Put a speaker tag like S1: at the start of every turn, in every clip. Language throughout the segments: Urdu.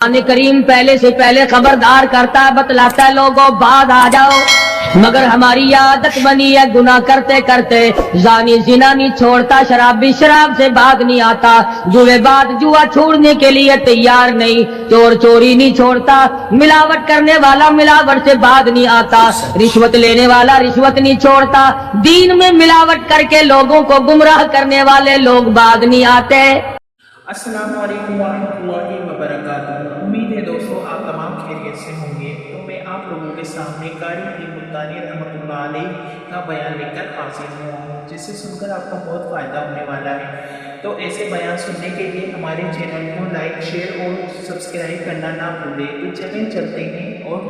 S1: قرآن کریم پہلے سے پہلے خبردار کرتا ہے، بتلاتا ہے لوگوں بعد آ جاؤ، مگر ہماری عادت بنی ہے گناہ کرتے کرتے زانی زنا نہیں چھوڑتا، شرابی شراب سے بعد نہیں آتا، جوے بعد جوا چھوڑنے کے لیے تیار نہیں، چور چوری نہیں چھوڑتا، ملاوٹ کرنے والا ملاوٹ سے بعد نہیں آتا، رشوت لینے والا رشوت نہیں چھوڑتا، دین میں ملاوٹ کر کے لوگوں کو گمراہ کرنے والے لوگ بعد نہیں آتے۔
S2: السلام علیکم ورحمۃ اللہ وبرکاتہ۔ امید ہے دوستو آپ تمام خیریت سے ہوں گے۔ تو میں آپ لوگوں کے سامنے قاری حکیم ملتانی رحمۃ اللہ علیہ کا بیان لے کر حاضر ہوا ہوں، جسے سن کر آپ کو بہت فائدہ ہونے والا ہے۔ تو ایسے بیان سننے کے لیے ہمارے چینل کو لائک شیئر اور سبسکرائب کرنا نہ بھولیں۔ تو چلیں چلتے ہیں اور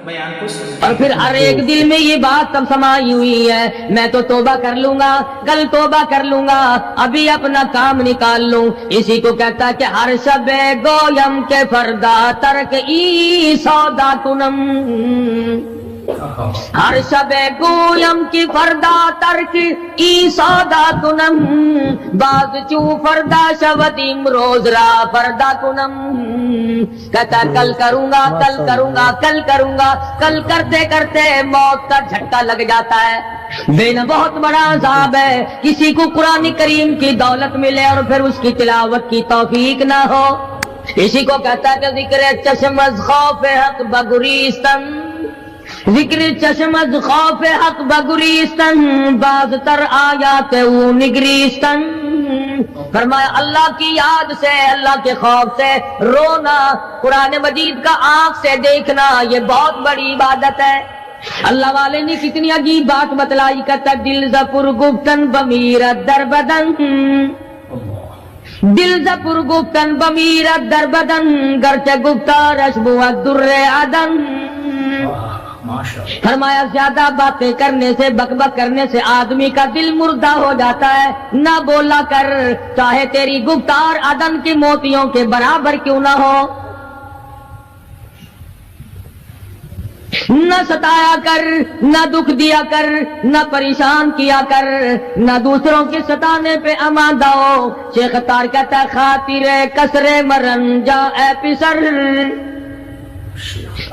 S2: بیان کو سنتے ہیں۔
S1: اور پھر ہر ایک دل میں یہ بات تب سمائی ہوئی ہے، میں تو توبہ کر لوں گا، کل توبہ کر لوں گا، ابھی اپنا کام نکال لوں۔ اسی کو کہتا ہے کہ ہر شب گویم کے فردا ترک ای سودا کنم، ہر شب گویم کی فردا ترک ای سودا کنم، باز چو فردا شودیم روز را فردا کنم، کہتا کل کروں گا کل کروں گا کل کروں گا، کل کرتے کرتے موت کا جھٹکا لگ جاتا ہے۔ بین بہت بڑا عذاب ہے کسی کو قرآن کریم کی دولت ملے اور پھر اس کی تلاوت کی توفیق نہ ہو۔ اسی کو کہتا ہے کہ ذکر چشم از خوف حق بگریستن، ذکر چشم از خوف حق بگریستن، باز تر آیات او نگریستن، فرمایا اللہ کی یاد سے، اللہ کے خوف سے رونا، قرآن مجید کا آنکھ سے دیکھنا، یہ بہت بڑی عبادت ہے۔ اللہ والے نے کتنی عجیب بات بتلائی، کہتا دل زپر گفتن بمیرت در بدن، دل زپر گفتن بمیرت در بدن، گرچہ گفتارش بود در عدن، فرمایا زیادہ باتیں کرنے سے بک بک کرنے سے آدمی کا دل مردہ ہو جاتا ہے، نہ بولا کر، چاہے تیری گفتار عدن کی موتیوں کے برابر کیوں نہ ہو، نہ ستایا کر، نہ دکھ دیا کر، نہ پریشان کیا کر، نہ دوسروں کے ستانے پہ آمادہ ہو۔ شیخ تار کہتا ہے خاطر کسر مرن جا اے پسر،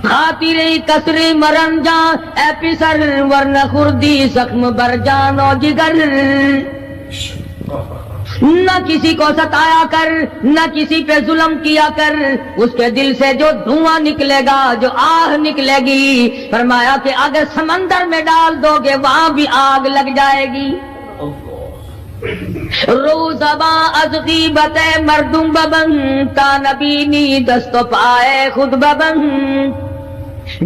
S1: خاطر کسر مرن جا اے پسر، ورنہ خردی زخم بر جان و جگر، نہ کسی کو ستایا کر، نہ کسی پہ ظلم کیا کر، اس کے دل سے جو دھواں نکلے گا، جو آہ نکلے گی، فرمایا کہ اگر سمندر میں ڈال دو گے وہاں بھی آگ لگ جائے گی۔ روزباں از غیبت مردم ببن، تا نبینی دست و پائے خود ببن،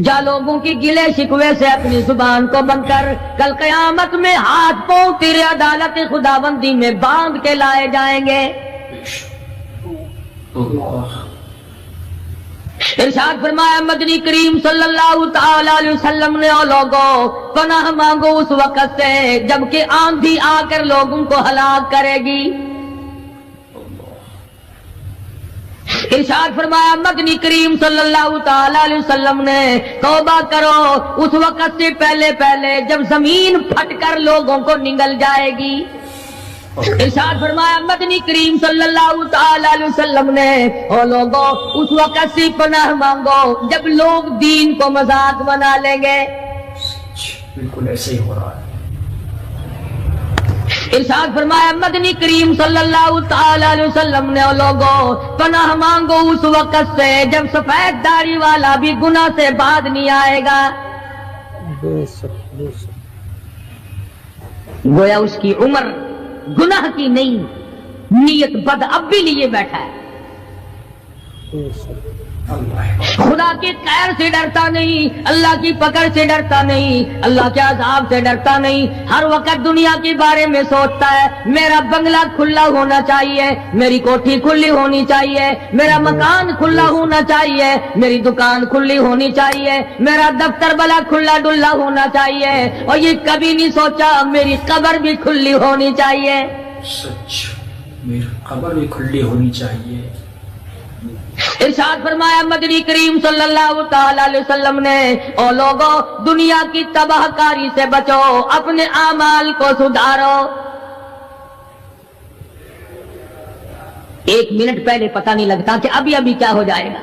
S1: جا لوگوں کی گلے شکوے سے اپنی زبان کو بند کر، کل قیامت میں ہاتھ پاؤں تیرے عدالت خداوندی میں باندھ کے لائے جائیں گے۔ ارشاد فرمایا مدنی کریم صلی اللہ تعالی علیہ وسلم نے، او لوگوں پناہ مانگو اس وقت سے جبکہ آندھی آ کر لوگوں کو ہلاک کرے گی۔ ارشاد فرمایا مدنی کریم صلی اللہ تعالی علیہ وسلم نے، توبہ کرو اس وقت سے پہلے پہلے جب زمین پھٹ کر لوگوں کو نگل جائے گی۔ ارشاد فرمایا مدنی کریم صلی اللہ تعالی علیہ وسلم نے، او لوگوں اس وقت سے پناہ مانگو جب لوگ دین کو مذاق بنا لیں گے۔
S3: بالکل ایسے ہی ہو رہا ہے۔
S1: ارشاد فرمایا مدنی کریم صلی اللہ تعالی علیہ وسلم نے، او لوگوں پناہ مانگو اس وقت سے جب سفید داڑھی والا بھی گناہ سے بعد نہیں آئے گا۔ گویا اس کی عمر گناہ کی نہیں، نیت بد اب بھی لیے بیٹھا ہے، خدا کی قہر سے ڈرتا نہیں، اللہ کی پکڑ سے ڈرتا نہیں، اللہ کے عذاب سے ڈرتا نہیں، ہر وقت دنیا کے بارے میں سوچتا ہے میرا بنگلہ کھلا ہونا چاہیے، میری کوٹھی کھلی ہونی چاہیے، میرا مکان کھلا ہونا چاہیے، میری دکان کھلی ہونی چاہیے، میرا دفتر بلا کھلا ڈلا ہونا چاہیے، اور یہ کبھی نہیں سوچا میری قبر بھی کھلی ہونی چاہیے۔
S3: سچ، میری قبر بھی کھلی ہونی چاہیے۔
S1: ارشاد فرمایا مدنی کریم صلی اللہ تعالی علیہ وسلم نے، او لوگوں دنیا کی تباہ کاری سے بچو، اپنے اعمال کو سدھارو۔ ایک منٹ پہلے پتہ نہیں لگتا کہ ابھی ابھی کیا ہو جائے گا۔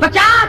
S1: 50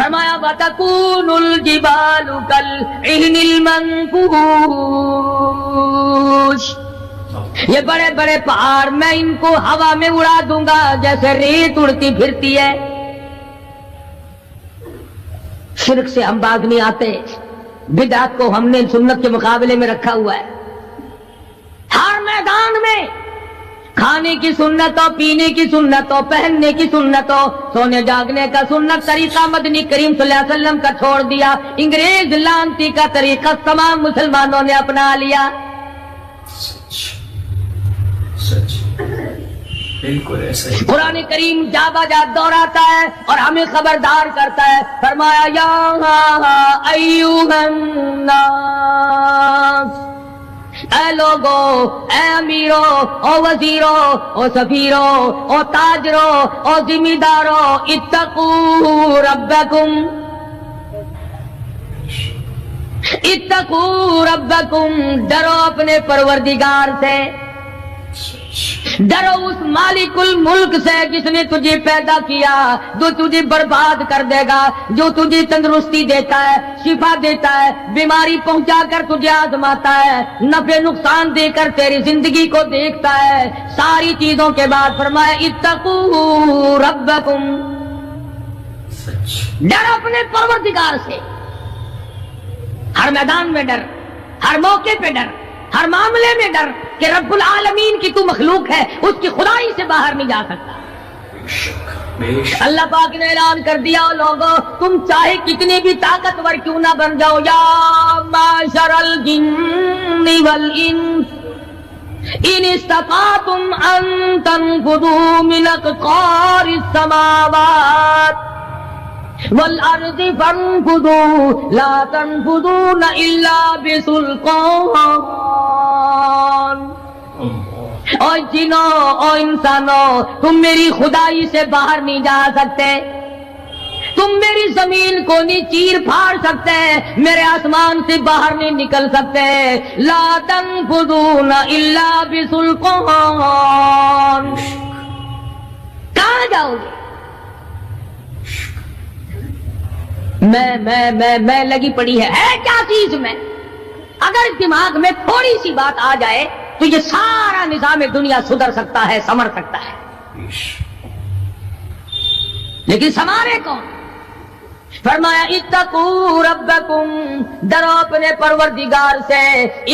S1: فرمایا وَتَكُونُ الْجِبَالُ كَالْعِهْنِ الْمَنْفُوشِ، یہ بڑے بڑے پہاڑ میں ان کو ہوا میں اڑا دوں گا جیسے ریت اڑتی پھرتی ہے۔ شرک سے ہم باز نہیں آتے، بدعت کو ہم نے سنت کے مقابلے میں رکھا ہوا ہے۔ ہر میدان میں کھانے کی سنت ہو، پینے کی سنت ہو، پہننے کی سنت ہو، سونے جاگنے کا سنت طریقہ مدنی کریم صلی اللہ علیہ وسلم کا چھوڑ دیا، انگریز لانتی کا طریقہ تمام مسلمانوں نے اپنا لیا۔
S3: سچ بالکل ایسا ہی۔
S1: قرآن کریم جا بجا دہراتا ہے اور ہمیں خبردار کرتا ہے، فرمایا یا ایھا الناس، اے لوگو، اے امیرو، او وزیرو، او سفیرو، او تاجرو، او ذمہ دارو، اتقوا ربکم، اتقوا ربکم، ڈرو اپنے پروردگار سے، ڈرو اس مالک الملک سے جس نے تجھے پیدا کیا، جو تجھے برباد کر دے گا، جو تجھے تندرستی دیتا ہے، شفا دیتا ہے، بیماری پہنچا کر تجھے آزماتا ہے، نفع نقصان دے کر تیری زندگی کو دیکھتا ہے۔ ساری چیزوں کے بعد فرمایا اتقوا ربکم، ڈر اپنے پروردگار سے، ہر میدان میں ڈر، ہر موقع پہ ڈر، ہر معاملے میں ڈر کہ رب العالمین کی تو مخلوق ہے، اس کی خدائی سے باہر نہیں جا سکتا۔ اللہ پاک نے اعلان کر دیا لوگوں، تم چاہے کتنے بھی طاقتور کیوں نہ بن جاؤ، یا معشر الجن والانس ان استطعتم ان تنفذوا من اقطار السماوات والارض فانفذوا لا تنفذون الا بسلطان۔ اور جنوں اور انسانوں، تم میری خدائی سے باہر نہیں جا سکتے، تم میری زمین کو نہیں چیر پھاڑ سکتے، میرے آسمان سے باہر نہیں نکل سکتے، لا تنفذون الا بسلطان۔ کہاں جاؤ گے؟ میں لگی پڑی ہے کیا چیز میں؟ اگر دماغ میں تھوڑی سی بات آ جائے تو یہ سارا نظام دنیا سدھر سکتا ہے، سنور سکتا ہے، لیکن سنوارے کون؟ فرمایا اتقوا ربکم، ڈرو اپنے پروردگار سے،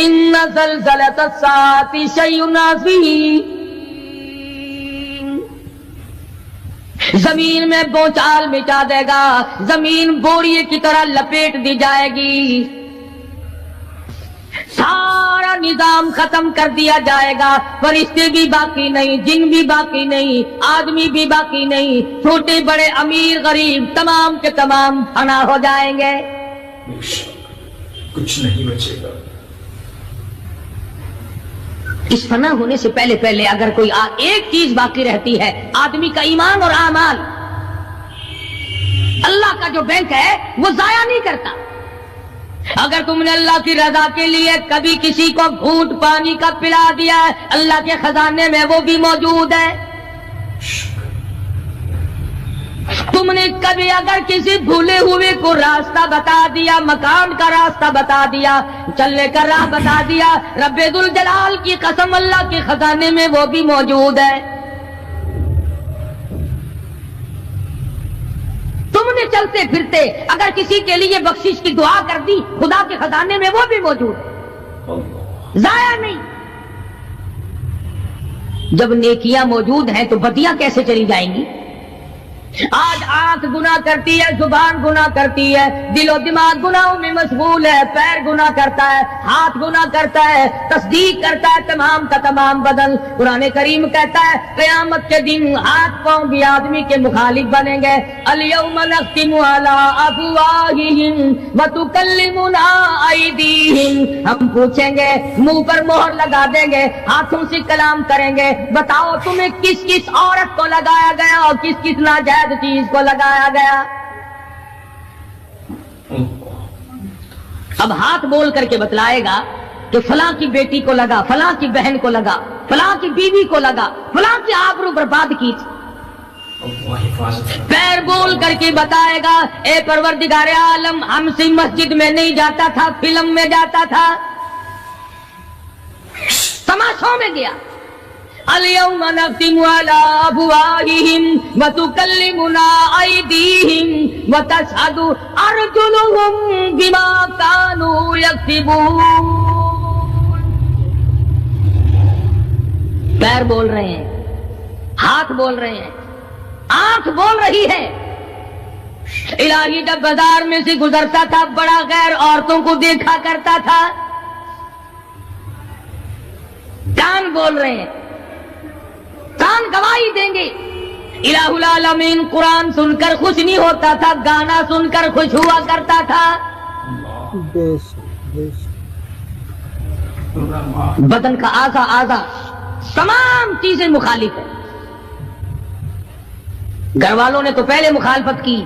S1: ان زلزلۃ الساعۃ شیء عظیم، زمین میں بونچال مٹا دے گا، زمین بوریے کی طرح لپیٹ دی جائے گی، سارا نظام ختم کر دیا جائے گا، فرشتے بھی باقی نہیں، جن بھی باقی نہیں، آدمی بھی باقی نہیں، چھوٹے بڑے امیر غریب تمام کے تمام فنا ہو جائیں گے،
S3: کچھ نہیں بچے گا۔
S1: اس فنا ہونے سے پہلے پہلے اگر کوئی ایک چیز باقی رہتی ہے، آدمی کا ایمان اور اعمال، اللہ کا جو بینک ہے وہ ضائع نہیں کرتا۔ اگر تم نے اللہ کی رضا کے لیے کبھی کسی کو گھونٹ پانی کا پلا دیا ہے، اللہ کے خزانے میں وہ بھی موجود ہے۔ تم نے کبھی اگر کسی بھولے ہوئے کو راستہ بتا دیا، مکان کا راستہ بتا دیا، چلنے کا راہ بتا دیا، رب ذوالجلال کی قسم اللہ کے خزانے میں وہ بھی موجود ہے۔ تم نے چلتے پھرتے اگر کسی کے لیے بخشش کی دعا کر دی، خدا کے خزانے میں وہ بھی موجود ہے، ضائع نہیں۔ جب نیکیاں موجود ہیں تو بدیاں کیسے چلی جائیں گی؟ آج آنکھ گناہ کرتی ہے، زبان گناہ کرتی ہے، دل و دماغ گناہوں میں مشغول ہے، پیر گناہ کرتا ہے، ہاتھ گناہ کرتا ہے، تصدیق کرتا ہے تمام کا تمام بدن۔ قرآن کریم کہتا ہے قیامت کے دن ہاتھ پاؤں بھی آدمی کے مخالف بنیں گے۔ الیوم نختم علی افواہہم وتکلمنا ایدیہم، ہم پوچھیں گے، منہ پر مہر لگا دیں گے، ہاتھوں سے کلام کریں گے، بتاؤ تمہیں کس کس عورت کو لگایا گیا اور کس کس ناجائز چیز کو لگایا گیا؟ اب ہاتھ بول کر کے بتلائے گا کہ فلاں کی بیٹی کو لگا، فلاں کی بہن کو لگا، فلاں کی بیوی کو لگا، فلاں کی آبرو برباد کی تھی۔
S3: اللہ حفاظت کرے۔
S1: پیر بول کر کے بتائے گا اے پروردگار عالم ہم سے مسجد میں نہیں جاتا تھا، فلم میں جاتا تھا، تماشوں میں گیا۔ اليوم نختم على افواههم وتكلمنا ايديهم وتشهد ارجلهم بما كانوا يكسبون۔ پیر بول رہے ہیں، ہاتھ بول رہے ہیں، آنکھ بول رہی ہے۔ الہی جب بازار میں سے گزرتا تھا بڑا غیر عورتوں کو دیکھا کرتا تھا، کان بول رہے ہیں، کان گواہی دیں گے۔ الہ العالمین قرآن سن کر خوش نہیں ہوتا تھا، گانا سن کر خوش ہوا کرتا تھا۔ بدن کا اعضا تمام چیزیں مخالف ہیں۔ گھر والوں نے تو پہلے مخالفت کی،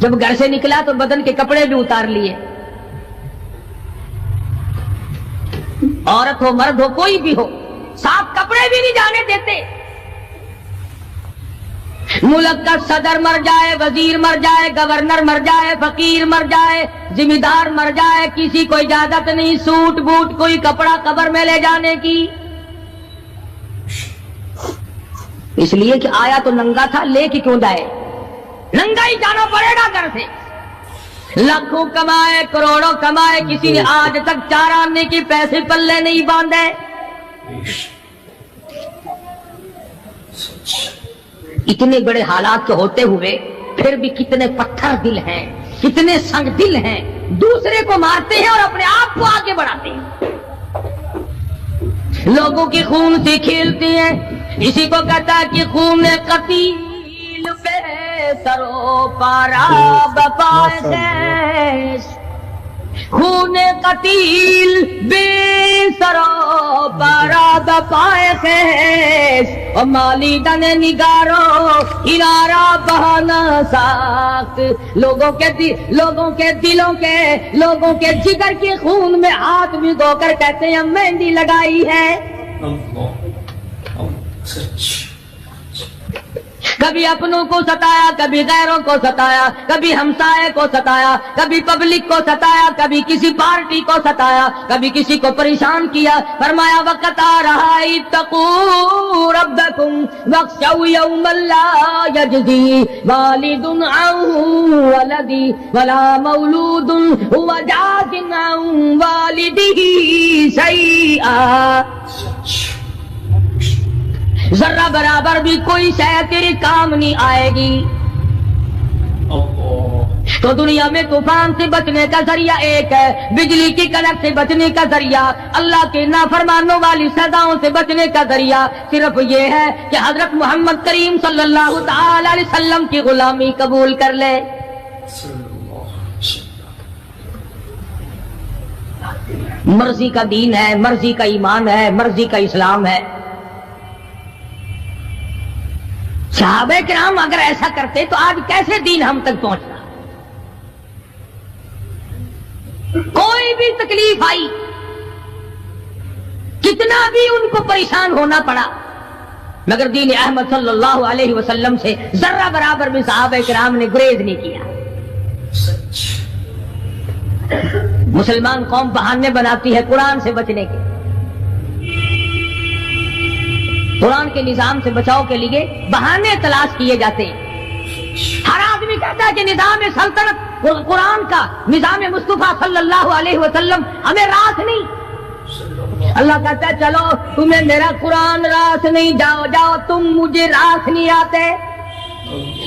S1: جب گھر سے نکلا تو بدن کے کپڑے بھی اتار لیے، عورت ہو مرد ہو کوئی بھی ہو، صاف کپڑے بھی نہیں جانے دیتے۔ ملک کا صدر مر جائے، وزیر مر جائے، گورنر مر جائے، فقیر مر جائے، ذمہ دار مر جائے، کسی کو اجازت نہیں سوٹ بوٹ کوئی کپڑا قبر میں لے جانے کی، اس لیے کہ آیا تو ننگا تھا، لے کے کیوں جائے؟ ننگا ہی جانا پڑے گا گھر سے۔ لاکھوں کمائے کروڑوں کمائے، کسی نے آج تک 4 آنے کے پیسے پلے نہیں باندھے۔ اتنے بڑے حالات کے ہوتے ہوئے پھر بھی کتنے پتھر دل ہیں، کتنے سنگ دل ہیں، دوسرے کو مارتے ہیں اور اپنے آپ کو آگے بڑھاتے ہیں، لوگوں کے خون سے کھیلتے ہیں۔ اسی کو کہتا کہ خون قتیل بے سرو پارا بپائے خیش، خون قتیل بے سرو پارا بپائے خیش، اور مالی دن نگارو کنارا بہانا ساخت۔ لوگوں کے دلوں کے، لوگوں کے جگر کے خون میں ہاتھ بھگو کر کہتے ہیں مہندی لگائی ہے۔ کبھی اپنوں کو ستایا، کبھی غیروں کو ستایا، کبھی ہمسائے کو ستایا، کبھی پبلک کو ستایا، کبھی کسی پارٹی کو ستایا، کبھی کسی کو پریشان کیا۔ فرمایا وقت آ رہا اتقوا ربکم واخشوا یوما لا یجزی والد عن ولدی ولا مولود هو جاز عن والدہ شیئا۔ ذرہ برابر بھی کوئی شے تیرے کام نہیں آئے گی۔ تو دنیا میں طوفان سے بچنے کا ذریعہ ایک ہے، بجلی کی کڑک سے بچنے کا ذریعہ، اللہ کے نافرمانوں والی سزاؤں سے بچنے کا ذریعہ صرف یہ ہے کہ حضرت محمد کریم صلی اللہ تعالی علیہ وسلم کی غلامی قبول کر لے۔ مرضی کا دین ہے، مرضی کا ایمان ہے، مرضی کا اسلام ہے۔ صحابہ کرام اگر ایسا کرتے تو آج کیسے دین ہم تک پہنچتا؟ کوئی بھی تکلیف آئی، کتنا بھی ان کو پریشان ہونا پڑا، مگر دین احمد صلی اللہ علیہ وسلم سے ذرہ برابر بھی صحابہ کرام نے گریز نہیں کیا۔ مسلمان قوم بہانے بناتی ہے قرآن سے بچنے کے، قرآن کے نظام سے بچاؤ کے لیے بہانے تلاش کیے جاتے ہیں۔ ہر آدمی کہتا ہے کہ نظام سلطنت قرآن کا، نظام مصطفیٰ صلی اللہ علیہ وسلم ہمیں راس نہیں۔ اللہ کہتا ہے چلو تمہیں میرا قرآن راس نہیں، جاؤ جاؤ تم مجھے راس نہیں آتے۔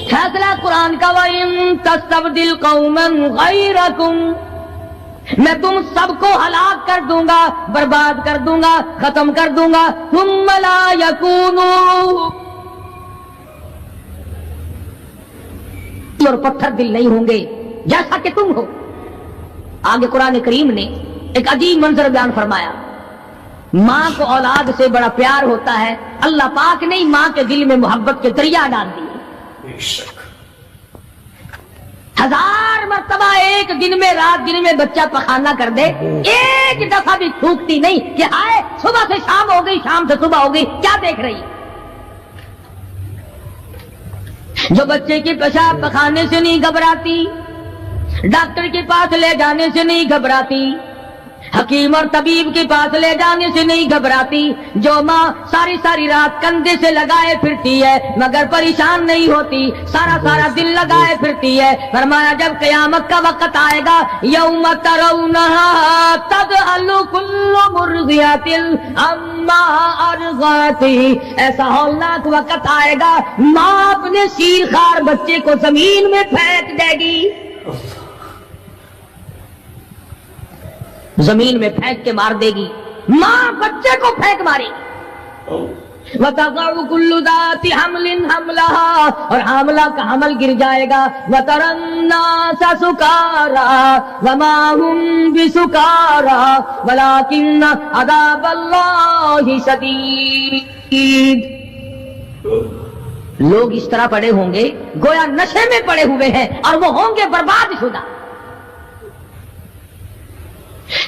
S1: فیصلہ قرآن کا وَإِن تَسْتَبْدِلْ قَوْمًا غَيْرَكُمْ، میں تم سب کو ہلاک کر دوں گا، برباد کر دوں گا، ختم کر دوں گا۔ ثم لا یکونوا، اور پتھر دل نہیں ہوں گے جیسا کہ تم ہو۔ آگے قرآن کریم نے ایک عجیب منظر بیان فرمایا، ماں کو اولاد سے بڑا پیار ہوتا ہے، اللہ پاک نے ماں کے دل میں محبت کے دریا ڈال دیے۔ 1000 مرتبہ ایک دن میں، رات دن میں بچہ پخانہ کر دے، ایک دفعہ بھی تھوکتی نہیں کہ ہائے صبح سے شام ہو گئی، شام سے صبح ہو گئی، کیا دیکھ رہی؟ جو بچے کے پیشاب پخانے سے نہیں گھبراتی، ڈاکٹر کے پاس لے جانے سے نہیں گھبراتی، حکیم اور طبیب کے پاس لے جانے سے نہیں گھبراتی، جو ماں ساری ساری رات کندھے سے لگائے پھرتی ہے مگر پریشان نہیں ہوتی، سارا دل لگائے پھرتی ہے، فرمایا جب قیامت کا وقت آئے گا یوم ترونہا تذہل کل مرضعۃ عما ارضعت، ایسا ہولناک وقت آئے گا ماں اپنے شیر خوار بچے کو زمین میں پھینک دے گی، زمین میں پھینک کے مار دے گی، ماں بچے کو پھینک مارے گی، وَتَضَعُ كُلُّ ذَاتِ حَمْلٍ حَمْلَهَا، اور حاملہ کا حمل گر جائے گا، وَتَرَى النَّاسَ سُكَارَىٰ وَمَا هُمْ بِسُكَارَىٰ وَلَٰكِنَّ عَذَابَ اللَّهِ شَدِيدٌ، لوگ اس طرح پڑے ہوں گے گویا نشے میں پڑے ہوئے ہیں اور وہ ہوں گے برباد شدہ۔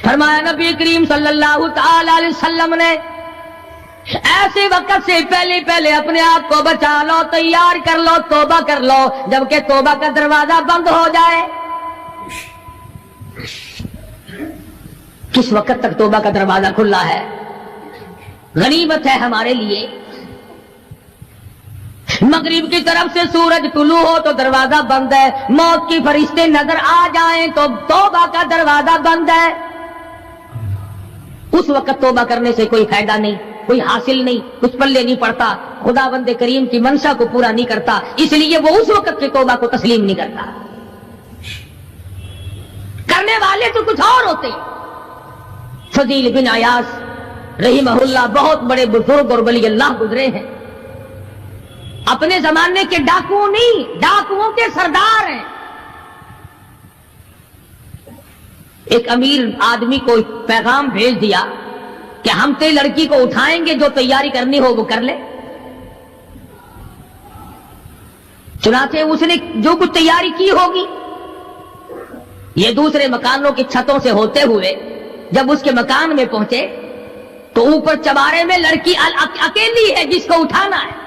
S1: فرمایا نبی کریم صلی اللہ تعالی علیہ وسلم نے ایسے وقت سے پہلے اپنے آپ کو بچا لو، تیار کر لو، توبہ کر لو، جبکہ توبہ کا دروازہ بند ہو جائے۔ کس وقت تک توبہ کا دروازہ کھلا ہے؟ غنیمت ہے ہمارے لیے۔ مغرب کی طرف سے سورج طلوع ہو تو دروازہ بند ہے، موت کے فرشتے نظر آ جائیں تو توبہ کا دروازہ بند ہے۔ اس وقت توبہ کرنے سے کوئی فائدہ نہیں، کوئی حاصل نہیں، کچھ پلے نہیں پڑتا، خدا بند کریم کی منشا کو پورا نہیں کرتا، اس لیے وہ اس وقت کی توبہ کو تسلیم نہیں کرتا۔ کرنے والے تو کچھ اور ہوتے ہیں۔ فضیل بن عیاض رحمہ اللہ بہت بڑے بزرگ اور ولی اللہ گزرے ہیں، اپنے زمانے کے ڈاکو نہیں، ڈاکوؤں کے سردار ہیں۔ ایک امیر آدمی کو پیغام بھیج دیا کہ ہم تے لڑکی کو اٹھائیں گے، جو تیاری کرنی ہو وہ کر لے۔ چنانچہ اس نے جو کچھ تیاری کی ہوگی، یہ دوسرے مکانوں کی چھتوں سے ہوتے ہوئے جب اس کے مکان میں پہنچے تو اوپر چبارے میں لڑکی اکیلی ہے جس کو اٹھانا ہے۔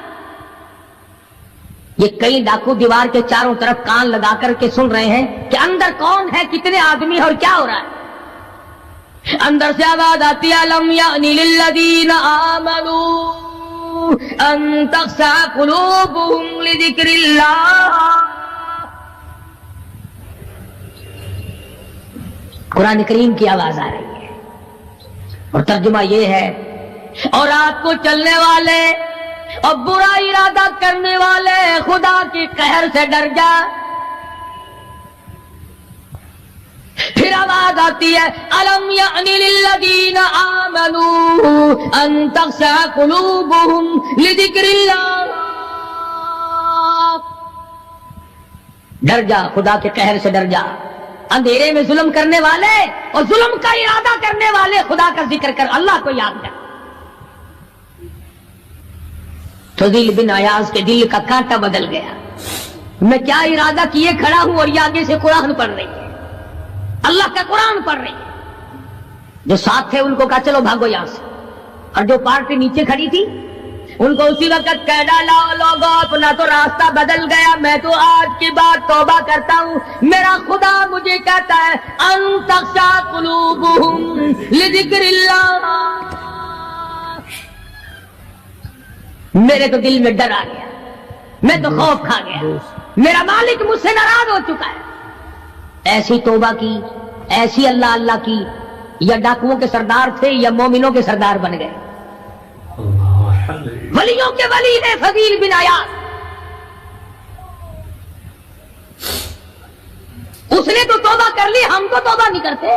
S1: یہ کئی ڈاکو دیوار کے چاروں طرف کان لگا کر کے سن رہے ہیں کہ اندر کون ہے، کتنے آدمی اور کیا ہو رہا ہے۔ اندر سے آواز آتی ہے لم یأن للذین آمنوا ان تخشع قلوبهم لذکر اللہ۔ قرآن کریم کی آواز آ رہی ہے اور ترجمہ یہ ہے، اور رات کو چلنے والے اور برا ارادہ کرنے والے خدا کے قہر سے ڈر جا۔ پھر آواز آتی ہے الم یأن للذین آمنوا ان تخشع قلوبهم لذکر اللہ۔ ڈر جا، خدا کے قہر سے ڈر جا۔ اندھیرے میں ظلم کرنے والے اور ظلم کا ارادہ کرنے والے خدا کا ذکر کر، اللہ کو یاد کر۔ فضیل بن عیاض کے دل کا کانٹا بدل گیا، میں کیا ارادہ کیے کھڑا ہوں اور یہ آگے سے قرآن پڑھ رہی ہے، اللہ کا قرآن پڑھ رہی ہے۔ جو ساتھ تھے ان کو کہا چلو بھاگو یہاں سے، اور جو پارٹی نیچے کھڑی تھی ان کو اسی وقت کہہ ڈالا لوگوں اپنا تو راستہ بدل گیا، میں تو آج کے بعد توبہ کرتا ہوں، میرا خدا مجھے کہتا ہے ان تخشع قلوبهم لذکر اللہ۔ میرے تو دل میں ڈر آ گیا، میں تو خوف کھا گیا، میرا مالک مجھ سے ناراض ہو چکا ہے۔ ایسی توبہ کی، ایسی اللہ اللہ کی، یا ڈاکوؤں کے سردار تھے یا مومنوں کے سردار بن گئے۔ ولیوں کے ولی ہے فضیل بن عیاض، اس نے تو توبہ کر لی، ہم تو توبہ نہیں کرتے۔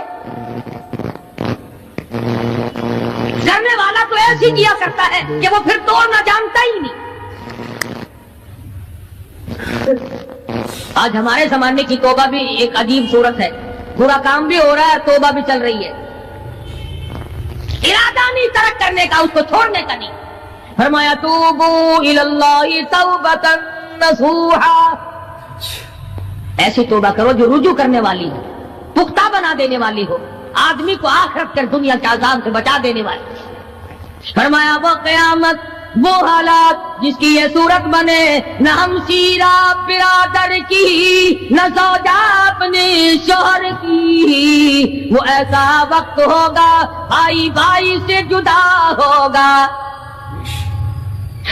S1: کرنے والا تو ایسی کیا کرتا ہے کہ وہ پھر توڑنا جانتا ہی نہیں۔ آج ہمارے زمانے کی توبہ بھی ایک عجیب صورت ہے، برا کام بھی ہو رہا ہے، توبہ بھی چل رہی ہے، ارادہ نہیں ترک کرنے کا، اس کو چھوڑنے کا نہیں۔ فرمایا توبو الی اللہ توبۃ نصوحا، ایسی توبہ کرو جو رجوع کرنے والی ہو، پختہ بنا دینے والی ہو، آدمی کو آخرت کر دنیا کے عذاب سے بچا دینے والی۔ فرمایا وہ قیامت وہ حالات جس کی یہ صورت بنے، نہ ہمشیرہ برادر کی، نہ زوجہ اپنے شوہر کی، وہ ایسا وقت ہوگا بھائی بھائی سے جدا ہوگا،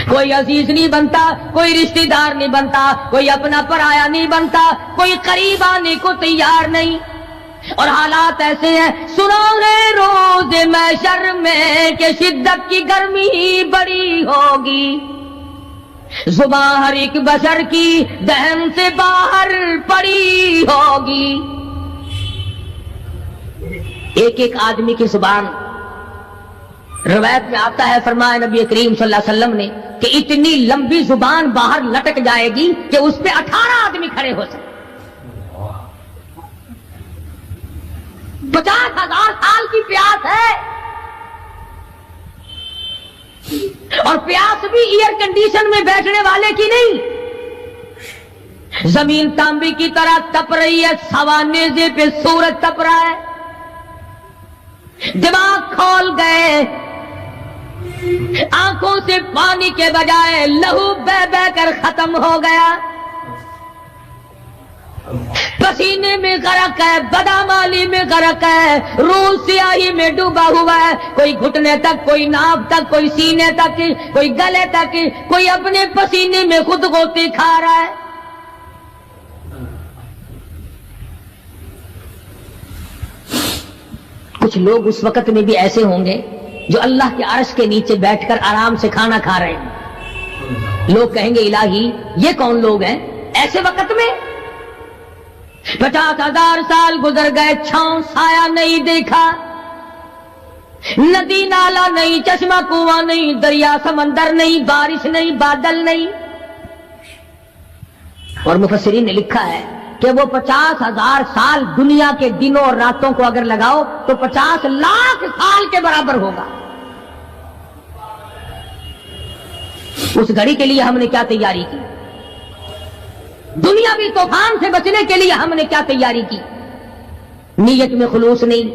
S1: کوئی عزیز نہیں بنتا، کوئی رشتہ دار نہیں بنتا، کوئی اپنا پرایا نہیں بنتا، کوئی قریب آنے کو تیار نہیں۔ اور حالات ایسے ہیں، سنو گے روز محشر میں کہ شدت کی گرمی بڑی ہوگی، زبان ہر ایک بشر کی دہن سے باہر پڑی ہوگی۔ ایک ایک آدمی کی زبان، روایت میں آتا ہے، فرمایا نبی کریم صلی اللہ علیہ وسلم نے کہ اتنی لمبی زبان باہر لٹک جائے گی کہ اس پہ 18 آدمی کھڑے ہو سکتے۔ 50,000 سال کی پیاس ہے، اور پیاس بھی ایئر کنڈیشن میں بیٹھنے والے کی نہیں، زمین تانبے کی طرح تپ رہی ہے، سوانیزے پہ سورج تپ رہا ہے، دماغ کھول گئے، آنکھوں سے پانی کے بجائے لہو بہ بہ کر ختم ہو گیا، پسینے میں غرق ہے، بدامالی میں غرق ہے، روح سیاہی میں ڈوبا ہوا ہے، کوئی گھٹنے تک، کوئی ناف تک، کوئی سینے تک، کوئی گلے تک، کوئی اپنے پسینے میں خود غوطے کھا رہا ہے۔ کچھ لوگ اس وقت میں بھی ایسے ہوں گے جو اللہ کے عرش کے نیچے بیٹھ کر آرام سے کھانا کھا رہے ہیں، لوگ کہیں گے الہی یہ کون لوگ ہیں ایسے وقت میں؟ 50,000 سال گزر گئے، چھاؤں سایہ نہیں دیکھا، ندی نالا نہیں، چشمہ کنواں نہیں، دریا سمندر نہیں، بارش نہیں، بادل نہیں۔ اور مفسرین نے لکھا ہے کہ وہ 50,000 سال دنیا کے دنوں اور راتوں کو اگر لگاؤ تو 50 لاکھ سال کے برابر ہوگا۔ اس گھڑی کے لیے ہم نے کیا تیاری کی؟ دنیاوی طوفان سے بچنے کے لیے ہم نے کیا تیاری کی؟ نیت میں خلوص نہیں،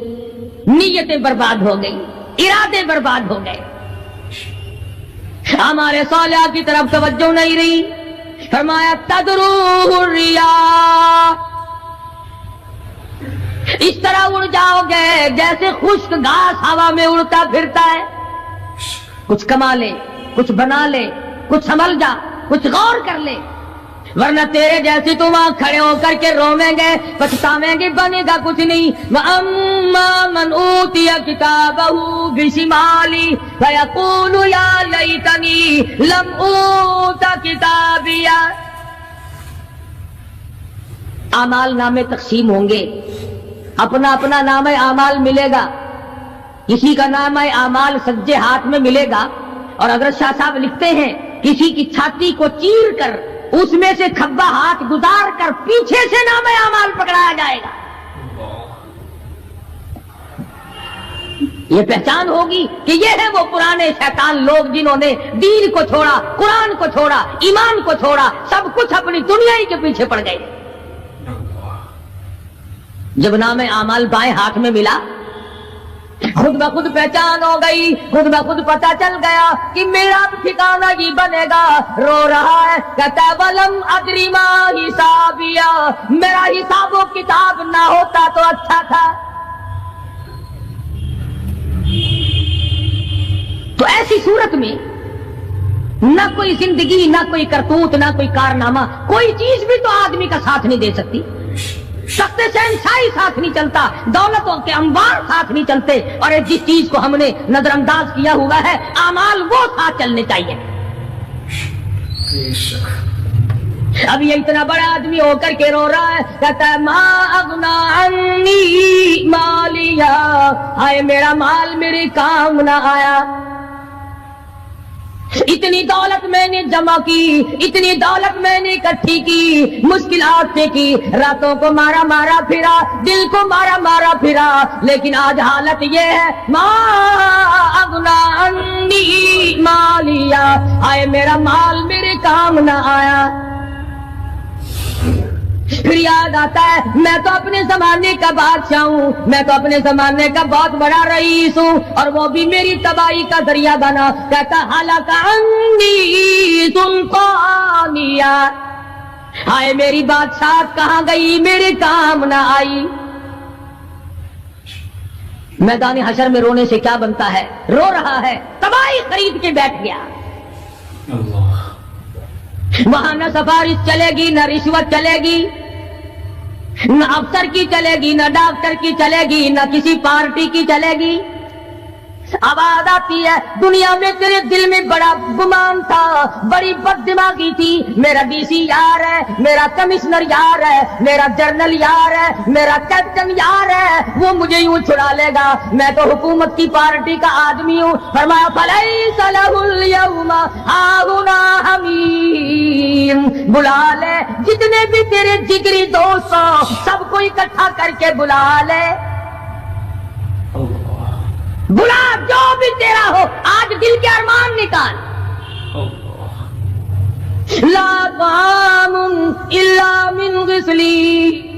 S1: نیتیں برباد ہو گئی، ارادے برباد ہو گئے، ہمارے صالحہ کی طرف توجہ نہیں رہی۔ فرمایا تدروہ الریاح، اس طرح اڑ جاؤ گے جیسے خشک گھاس ہوا میں اڑتا پھرتا ہے۔ کچھ کما لے، کچھ بنا لے، کچھ سنبھل جا، کچھ غور کر لے، ورنہ تیرے جیسے تو وہاں کھڑے ہو کر کے رویں گے، پچھتاویں گے، بنے گا کچھ نہیں۔ وَأَمَّا مَنْ أُوتِيَ كِتَابَهُ بِشِمَالِهِ فَيَقُولُ يَا لَيْتَنِي لَمْ أُوتَ كِتَابِيَهْ۔ اعمال نامے تقسیم ہوں گے، اپنا اپنا نامہ اعمال ملے گا، کسی کا نامہ اعمال سجے ہاتھ میں ملے گا، اور حضرت شاہ صاحب لکھتے ہیں کسی کی چھاتی کو چیر کر اس میں سے کھبا ہاتھ گزار کر پیچھے سے نامہ اعمال پکڑایا جائے گا۔ یہ پہچان ہوگی کہ یہ ہے وہ پرانے شیطان لوگ جنہوں نے دین کو چھوڑا، قرآن کو چھوڑا، ایمان کو چھوڑا، سب کچھ اپنی دنیا ہی کے پیچھے پڑ گئے۔ جب نامہ اعمال بائیں ہاتھ میں ملا، خود بخود پہچان ہو گئی، خود بخود پتہ چل گیا کہ میرا ٹھکانہ یہ بنے گا۔ رو رہا ہے، کہتا ہے وَلَمْ أَدْرِ مَا حِسَابِيَهْ، میرا حساب و کتاب نہ ہوتا تو اچھا تھا۔ تو ایسی صورت میں نہ کوئی زندگی، نہ کوئی کرتوت، نہ کوئی کارنامہ، کوئی چیز بھی تو آدمی کا ساتھ نہیں دے سکتی۔ تخت شہنشاہی ساتھ نہیں چلتا، دولتوں کے انبار ساتھ نہیں چلتے، اور جس چیز کو ہم نے نظر انداز کیا ہوا ہے اعمال وہ ساتھ چلنے چاہیے۔ اب یہ اتنا بڑا آدمی ہو کر کے رو رہا ہے، کہتا ہے ما اغنا عنی مالیا، ہائے میرا مال میرے کام نہ آیا، اتنی دولت میں نے جمع کی، اتنی دولت میں نے اکٹھی کی، مشکلات سے کی، راتوں کو مارا مارا پھرا، دل کو مارا مارا پھرا، لیکن آج حالت یہ ہے ما اغنا عنی مالیا، آئے میرا مال میرے کام نہ آیا۔ پھر یاد آتا ہے میں تو اپنے زمانے کا بادشاہ ہوں، میں تو اپنے زمانے کا بہت بڑا رئیس ہوں، اور وہ بھی میری تباہی کا ذریعہ بنا۔ کہتا ہلاک عنی سلطانیہ، ہائے میری بادشاہت کہاں گئی، میرے کام نہ آئی۔ میدان حشر میں رونے سے کیا بنتا ہے، رو رہا ہے، تباہی خرید کے بیٹھ گیا۔ وہاں نہ سفارش چلے گی، نہ رشوت چلے گی، نہ افسر کی چلے گی، نہ ڈاکٹر کی چلے گی، نہ کسی پارٹی کی چلے گی۔ آواز آتی ہے دنیا میں تیرے دل میں بڑا گمان تھا، بڑی بد دماغی تھی، میرا ڈی سی یار ہے، میرا کمشنر یار ہے، میرا جنرل یار ہے، میرا کیپٹن یار ہے، وہ مجھے یوں چھڑا لے گا، میں تو حکومت کی پارٹی کا آدمی ہوں۔ فرمایا فلیس لہ اليوم ہاہنا حمیم، بلا لے جتنے بھی تیرے جگری دوست ہو سب کو اکٹھا کر کے بلا لے، بلا جو بھی تیرا ہو، آج دل کے ارمان نکال۔ لا طعام الا من غسلین،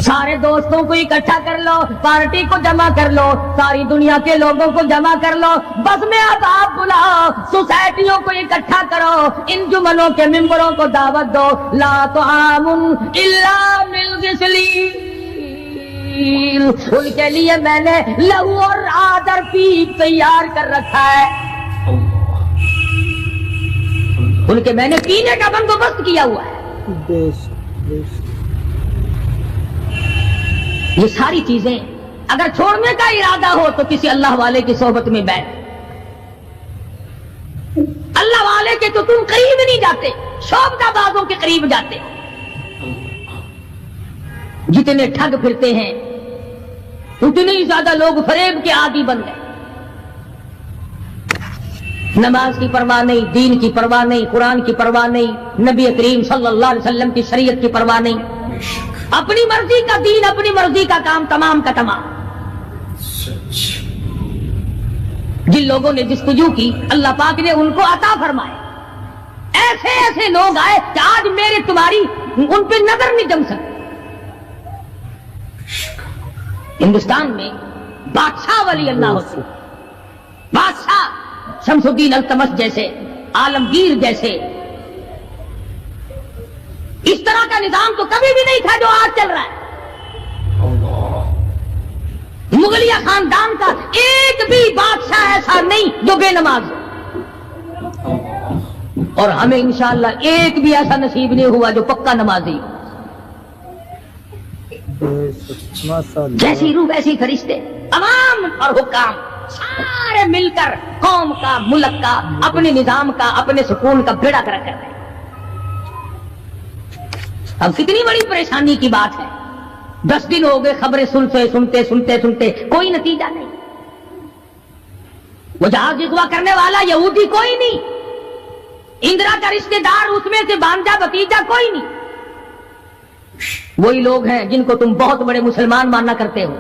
S1: سارے دوستوں کو اکٹھا کر لو، پارٹی کو جمع کر لو، ساری دنیا کے لوگوں کو جمع کر لو، بس میں اب آپ بلاؤ، سوسائٹیوں کو اکٹھا کرو، انجمنوں کے ممبروں کو دعوت دو۔ لا طعام الا من غسلین، ان کے لیے میں نے لہو اور آدر پیپ تیار کر رکھا ہے، ان کے میں نے پینے کا بندوبست کیا ہوا ہے۔ یہ ساری چیزیں اگر چھوڑنے کا ارادہ ہو تو کسی اللہ والے کی صحبت میں بیٹھ، اللہ والے کے تو تم قریب نہیں جاتے، شوبدہ بازوں کے قریب جاتے۔ جتنے ٹھگ پھرتے ہیں اتنے ہی زیادہ لوگ فریب کے عادی بن گئے، نماز کی پرواہ نہیں، دین کی پرواہ نہیں، قرآن کی پرواہ نہیں، نبی کریم صلی اللہ علیہ وسلم کی شریعت کی پرواہ نہیں، اپنی مرضی کا دین، اپنی مرضی کا کام، تمام کا تمام۔ جن لوگوں نے جستجو کی اللہ پاک نے ان کو عطا فرمائے، ایسے ایسے لوگ آئے کہ آج میرے تمہاری ان پہ نظر نہیں جم سکتی۔ ہندوستان میں بادشاہ ولی اللہ ہوتے، بادشاہ شمس الدین التمش جیسے، عالمگیر جیسے، اس طرح کا نظام تو کبھی بھی نہیں تھا جو آج چل رہا ہے۔ مغلیہ خاندان کا ایک بھی بادشاہ ایسا نہیں جو بے نماز ہو، اور ہمیں انشاءاللہ ایک بھی ایسا نصیب نہیں ہوا جو پکا نمازی ہو۔ جیسی روح ویسی فرشتے، عوام اور حکام سارے مل کر قوم کا، ملک کا، اپنے نظام کا، اپنے سکون کا بیڑا کر رہے ہیں۔ اب کتنی بڑی پریشانی کی بات ہے، 10 دن ہو گئے خبریں سنتے کوئی نتیجہ نہیں۔ وہ جہاز اغوا کرنے والا یہودی کوئی نہیں، اندرا کا رشتہ دار اس میں سے بانجا بتیجا کوئی نہیں، وہی لوگ ہیں جن کو تم بہت بڑے مسلمان ماننا کرتے ہو۔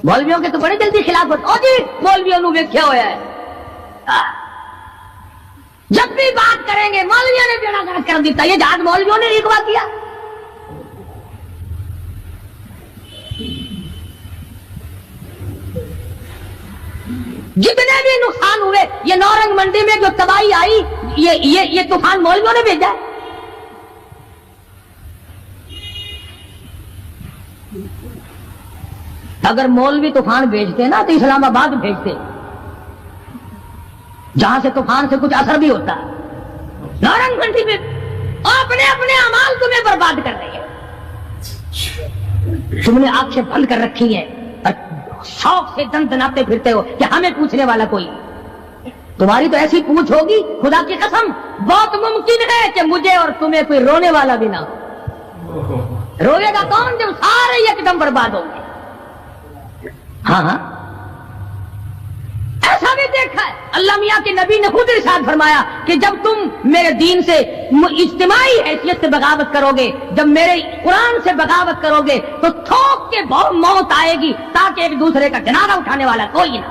S1: مولویوں کے تو بڑے جلدی خلافت، او جی مولویوں نے ویکھیا ہوا ہے، جب بھی بات کریں گے مولویوں نے بیڑا گرک کر دیتا، یہ جہاز مولویوں نے اغوا کیا۔ جتنے بھی نقصان ہوئے، یہ نورنگ منڈی میں جو تباہی آئی، یہ طوفان مولویوں نے بھیجا ہے۔ اگر مولوی طوفان بھیجتے نا تو اسلام آباد بھیجتے، جہاں سے طوفان سے کچھ اثر بھی ہوتا۔ نورنگ منڈی میں اپنے اپنے اعمال تمہیں برباد کر رہی ہے، تم نے آنکھیں بند کر رکھی ہیں اور شوق سے دن دناتے پھرتے ہو کہ ہمیں پوچھنے والا کوئی۔ تمہاری تو ایسی پوچھ ہوگی خدا کی قسم، بہت ممکن ہے کہ مجھے اور تمہیں کوئی رونے والا بھی نہ ہو۔ روئے گا کون جب سارے ایک دم برباد ہوں گے؟ ہاں ایسا بھی دیکھا ہے، اللہ میاں کے نبی نے خود ارشاد فرمایا کہ جب تم میرے دین سے اجتماعی حیثیت سے بغاوت کرو گے، جب میرے قرآن سے بغاوت کرو گے تو تھوک کے بہت موت آئے گی، تاکہ ایک دوسرے کا جنازہ اٹھانے والا کوئی نہ۔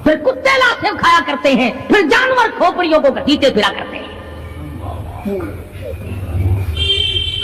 S1: پھر کتے لاشیں کھایا کرتے ہیں، پھر جانور کھوپڑیوں کو گھسیٹے پھرا کرتے ہیں۔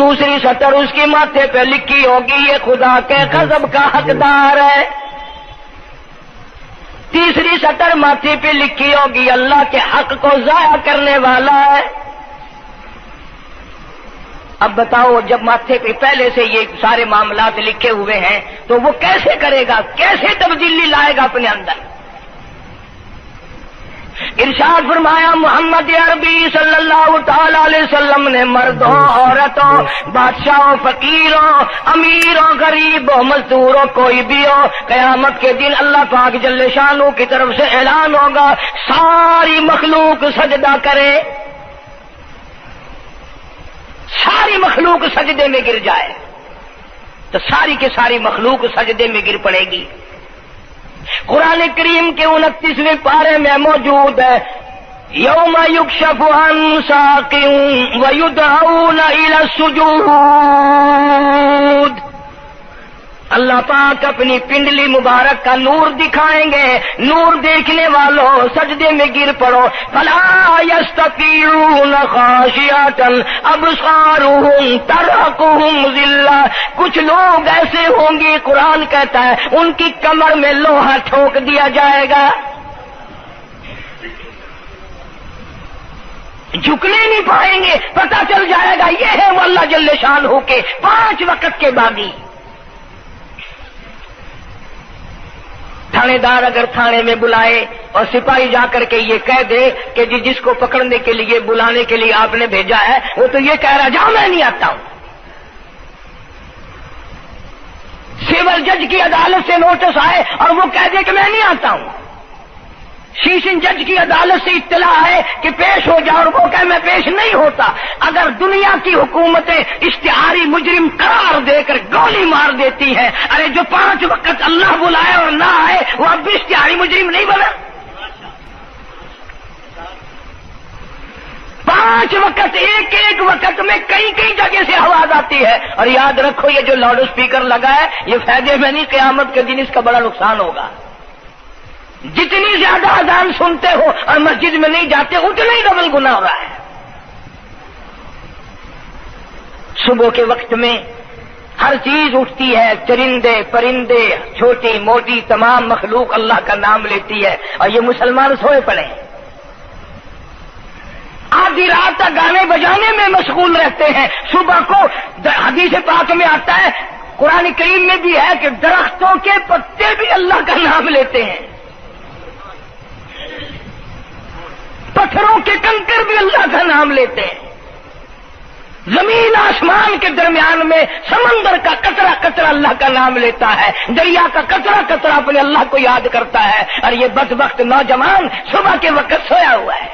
S4: دوسری سطر اس کی ماتھے پہ لکھی ہوگی یہ خدا کے غضب کا حقدار ہے، تیسری سطر ماتھے پہ لکھی ہوگی اللہ کے حق کو ضائع کرنے والا ہے۔ اب بتاؤ جب ماتھے پہ پہلے سے یہ سارے معاملات لکھے ہوئے ہیں تو وہ کیسے کرے گا، کیسے تبدیلی لائے گا اپنے اندر؟ ارشاد فرمایا محمد عربی صلی اللہ تعالی علیہ وسلم نے مردوں عورتوں بادشاہوں فقیروں امیروں غریبوں مزدوروں کوئی بھی ہو، قیامت کے دن اللہ پاک جل شانہ کی طرف سے اعلان ہوگا ساری مخلوق سجدہ کرے، ساری مخلوق سجدے میں گر جائے تو ساری کی ساری مخلوق سجدے میں گر پڑے گی۔ قرآن کریم کے 29ویں پارے میں موجود ہے یوم یکشف عن ساق ویدعون الی السجود، اللہ پاک اپنی پنڈلی مبارک کا نور دکھائیں گے، نور دیکھنے والوں سجدے میں گر پڑو، فلا یستطیعون خاشعۃ ابصارهم ترهقهم ذلہ، کچھ لوگ ایسے ہوں گے قرآن کہتا ہے ان کی کمر میں لوہا ٹھوک دیا جائے گا، جھکنے نہیں پائیں گے، پتہ چل جائے گا یہ ہے وہ اللہ جل شانہ کے 5 وقت کے باغی۔ تھانے دار اگر تھانے میں بلائے اور سپاہی جا کر کے یہ کہہ دے کہ جس کو پکڑنے کے لیے بلانے کے لیے آپ نے بھیجا ہے وہ تو یہ کہہ رہا جاؤ میں نہیں آتا ہوں، سول جج کی عدالت سے نوٹس آئے اور وہ کہہ دے کہ میں نہیں آتا ہوں، سیشن جج کی عدالت سے اطلاع ہے کہ پیش ہو جاؤ اور وہ کہے میں پیش نہیں ہوتا، اگر دنیا کی حکومتیں اشتہاری مجرم قرار دے کر گولی مار دیتی ہیں، ارے جو 5 وقت اللہ بلائے اور نہ آئے وہ اب بھی اشتہاری مجرم نہیں بنا؟ 5 وقت ایک وقت میں کئی جگہ سے آواز آتی ہے، اور یاد رکھو یہ جو لاؤڈ اسپیکر لگا ہے یہ فائدے میں نہیں، قیامت کے دن اس کا بڑا نقصان ہوگا۔ جتنی زیادہ اذان سنتے ہو اور مسجد میں نہیں جاتے اتنا ہی ڈبل گناہ ہو رہا ہے۔ صبح کے وقت میں ہر چیز اٹھتی ہے، چرندے پرندے چھوٹی موٹی تمام مخلوق اللہ کا نام لیتی ہے، اور یہ مسلمان سوئے پڑے ہیں، آدھی رات تک گانے بجانے میں مشغول رہتے ہیں، صبح کو حدیث پاک میں آتا ہے قرآن کریم میں بھی ہے کہ درختوں کے پتے بھی اللہ کا نام لیتے ہیں، پتھروں کے کنکر بھی اللہ کا نام لیتے ہیں، زمین آسمان کے درمیان میں سمندر کا قطرہ قطرہ اللہ کا نام لیتا ہے، دریا کا قطرہ قطرہ اپنے اللہ کو یاد کرتا ہے، اور یہ بدبخت نوجوان صبح کے وقت سویا ہوا ہے۔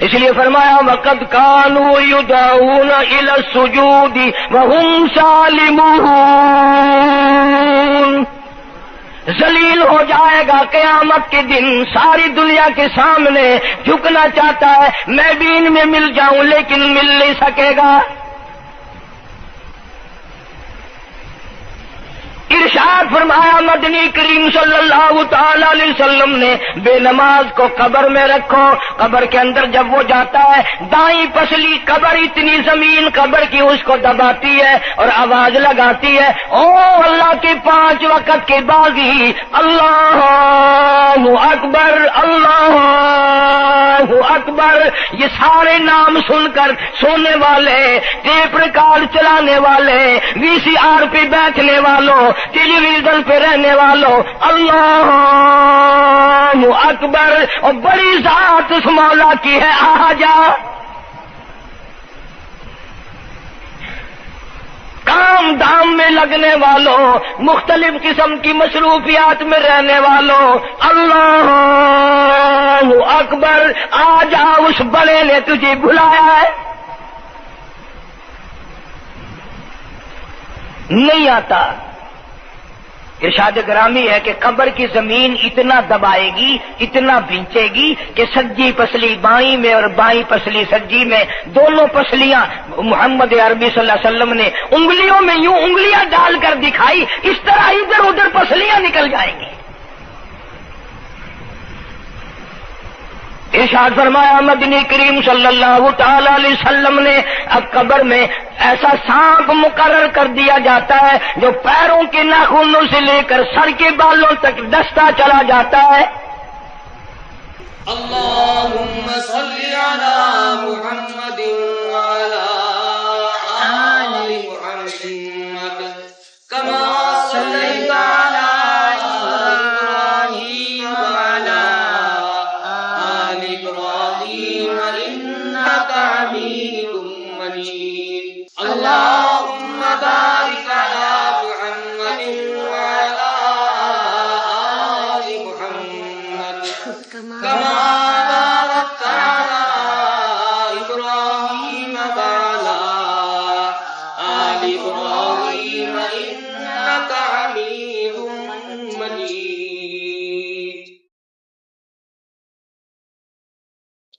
S4: اس لیے فرمایا وَقَدْ كَانُوا يُدْعَوْنَ إِلَى السُّجُودِ وَهُمْ سَالِمُونَ، ذلیل ہو جائے گا قیامت کے دن، ساری دنیا کے سامنے جھکنا چاہتا ہے میں بھی ان میں مل جاؤں لیکن مل نہیں سکے گا۔ ارشاد فرمایا مدنی کریم صلی اللہ تعالی علیہ وسلم نے بے نماز کو قبر میں رکھو، قبر کے اندر جب وہ جاتا ہے دائیں پسلی قبر اتنی زمین قبر کی اس کو دباتی ہے اور آواز لگاتی ہے او اللہ کے 5 وقت کے باغی اللہ اکبر اللہ اکبر، یہ سارے نام سن کر سونے والے، ٹیپ ریکارڈ چلانے والے، وی سی آر پہ بیٹھنے والوں، ٹیلی ویژن پہ رہنے والوں اللہ اکبر، اور بڑی ذات اس مولا کی ہے آ جا، کام دام میں لگنے والوں، مختلف قسم کی مصروفیات میں رہنے والوں اللہ اکبر، آ جا اس بڑے نے تجھے بلایا ہے، نہیں آتا۔ ارشاد گرامی ہے کہ قبر کی زمین اتنا دبائے گی اتنا بھینچے گی کہ سجی پسلی بائیں میں اور بائیں پسلی سجی میں دونوں پسلیاں محمد عربی صلی اللہ علیہ وسلم نے انگلیوں میں یوں انگلیاں ڈال کر دکھائی، اس طرح ادھر ادھر پسلیاں نکل جائیں گی۔ ارشاد فرمایا مدنی کریم صلی اللہ تعالی علیہ وسلم نے اب قبر میں ایسا سانپ مقرر کر دیا جاتا ہے جو پیروں کے ناخنوں سے لے کر سر کے بالوں تک ڈستا چلا جاتا ہے.
S5: اللهم صل على محمد وعلى آل محمد كما صليت على إبراهيم وعلى آل إبراهيم إنك حميد مجيد. اللهم بارك على محمد وعلى آل محمد كما باركت على إبراهيم وعلى آل إبراهيم إنك حميد مجيد.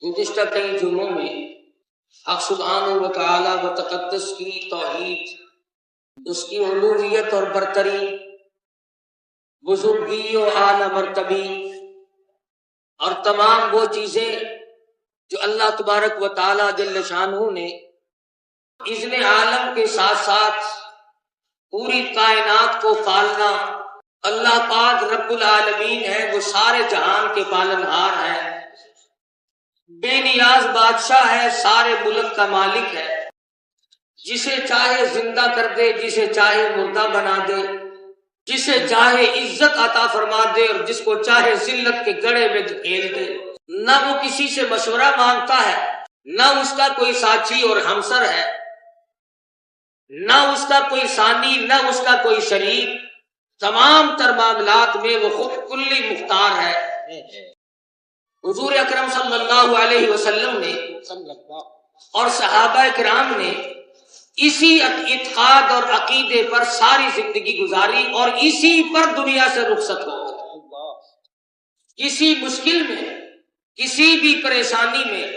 S5: گزشتہ کئی جمعوں میں حق سبحانہ و تعالی و تقدس کی توحید، اس کی الوہیت اور برتری، بزرگی و اعلی مرتبی اور تمام وہ چیزیں جو اللہ تبارک و تعالی جل شانہ نے اذن عالم کے ساتھ ساتھ پوری کائنات کو پالنا. اللہ پاک رب العالمین ہے، وہ سارے جہان کے پالنہار ہے، بے نیاز بادشاہ ہے، سارے ملک کا مالک ہے، جسے چاہے زندہ کر دے، جسے چاہے مردہ بنا دے، جسے چاہے عزت عطا فرما دے اور جس کو چاہے ذلت کے گڑھے میں دھکیل دے. نہ وہ کسی سے مشورہ مانگتا ہے، نہ اس کا کوئی ساتھی اور ہمسر ہے، نہ اس کا کوئی ثانی، نہ اس کا کوئی شریک. تمام تر معاملات میں وہ خود کلی مختار ہے. حضور اکرم صلی اللہ علیہ وسلم نے اور صحابہ کرام نے اسی اعتقاد اور عقیدے پر ساری زندگی گزاری اور اسی پر دنیا سے رخصت ہو. کسی مشکل میں، کسی بھی پریشانی میں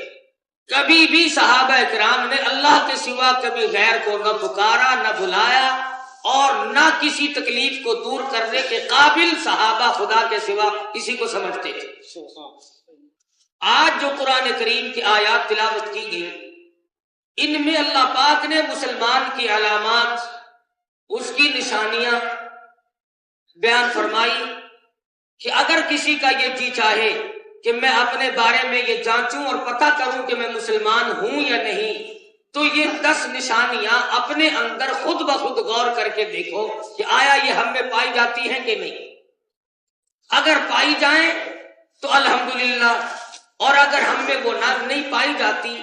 S5: کبھی بھی صحابہ کرام نے اللہ کے سوا کبھی غیر کو نہ پکارا، نہ بلایا اور نہ کسی تکلیف کو دور کرنے کے قابل صحابہ خدا کے سوا کسی کو سمجھتے تھے. آج جو قرآن کریم کی آیات تلاوت کی گئی، ان میں اللہ پاک نے مسلمان کی علامات، اس کی نشانیاں بیان فرمائی کہ اگر کسی کا یہ جی چاہے کہ میں اپنے بارے میں یہ جانچوں اور پتہ کروں کہ میں مسلمان ہوں یا نہیں، تو یہ 10 نشانیاں اپنے اندر خود بخود غور کر کے دیکھو کہ آیا یہ ہم میں پائی جاتی ہیں کہ نہیں. اگر پائی جائیں تو الحمدللہ، اور اگر ہم میں وہ نہیں پائی جاتی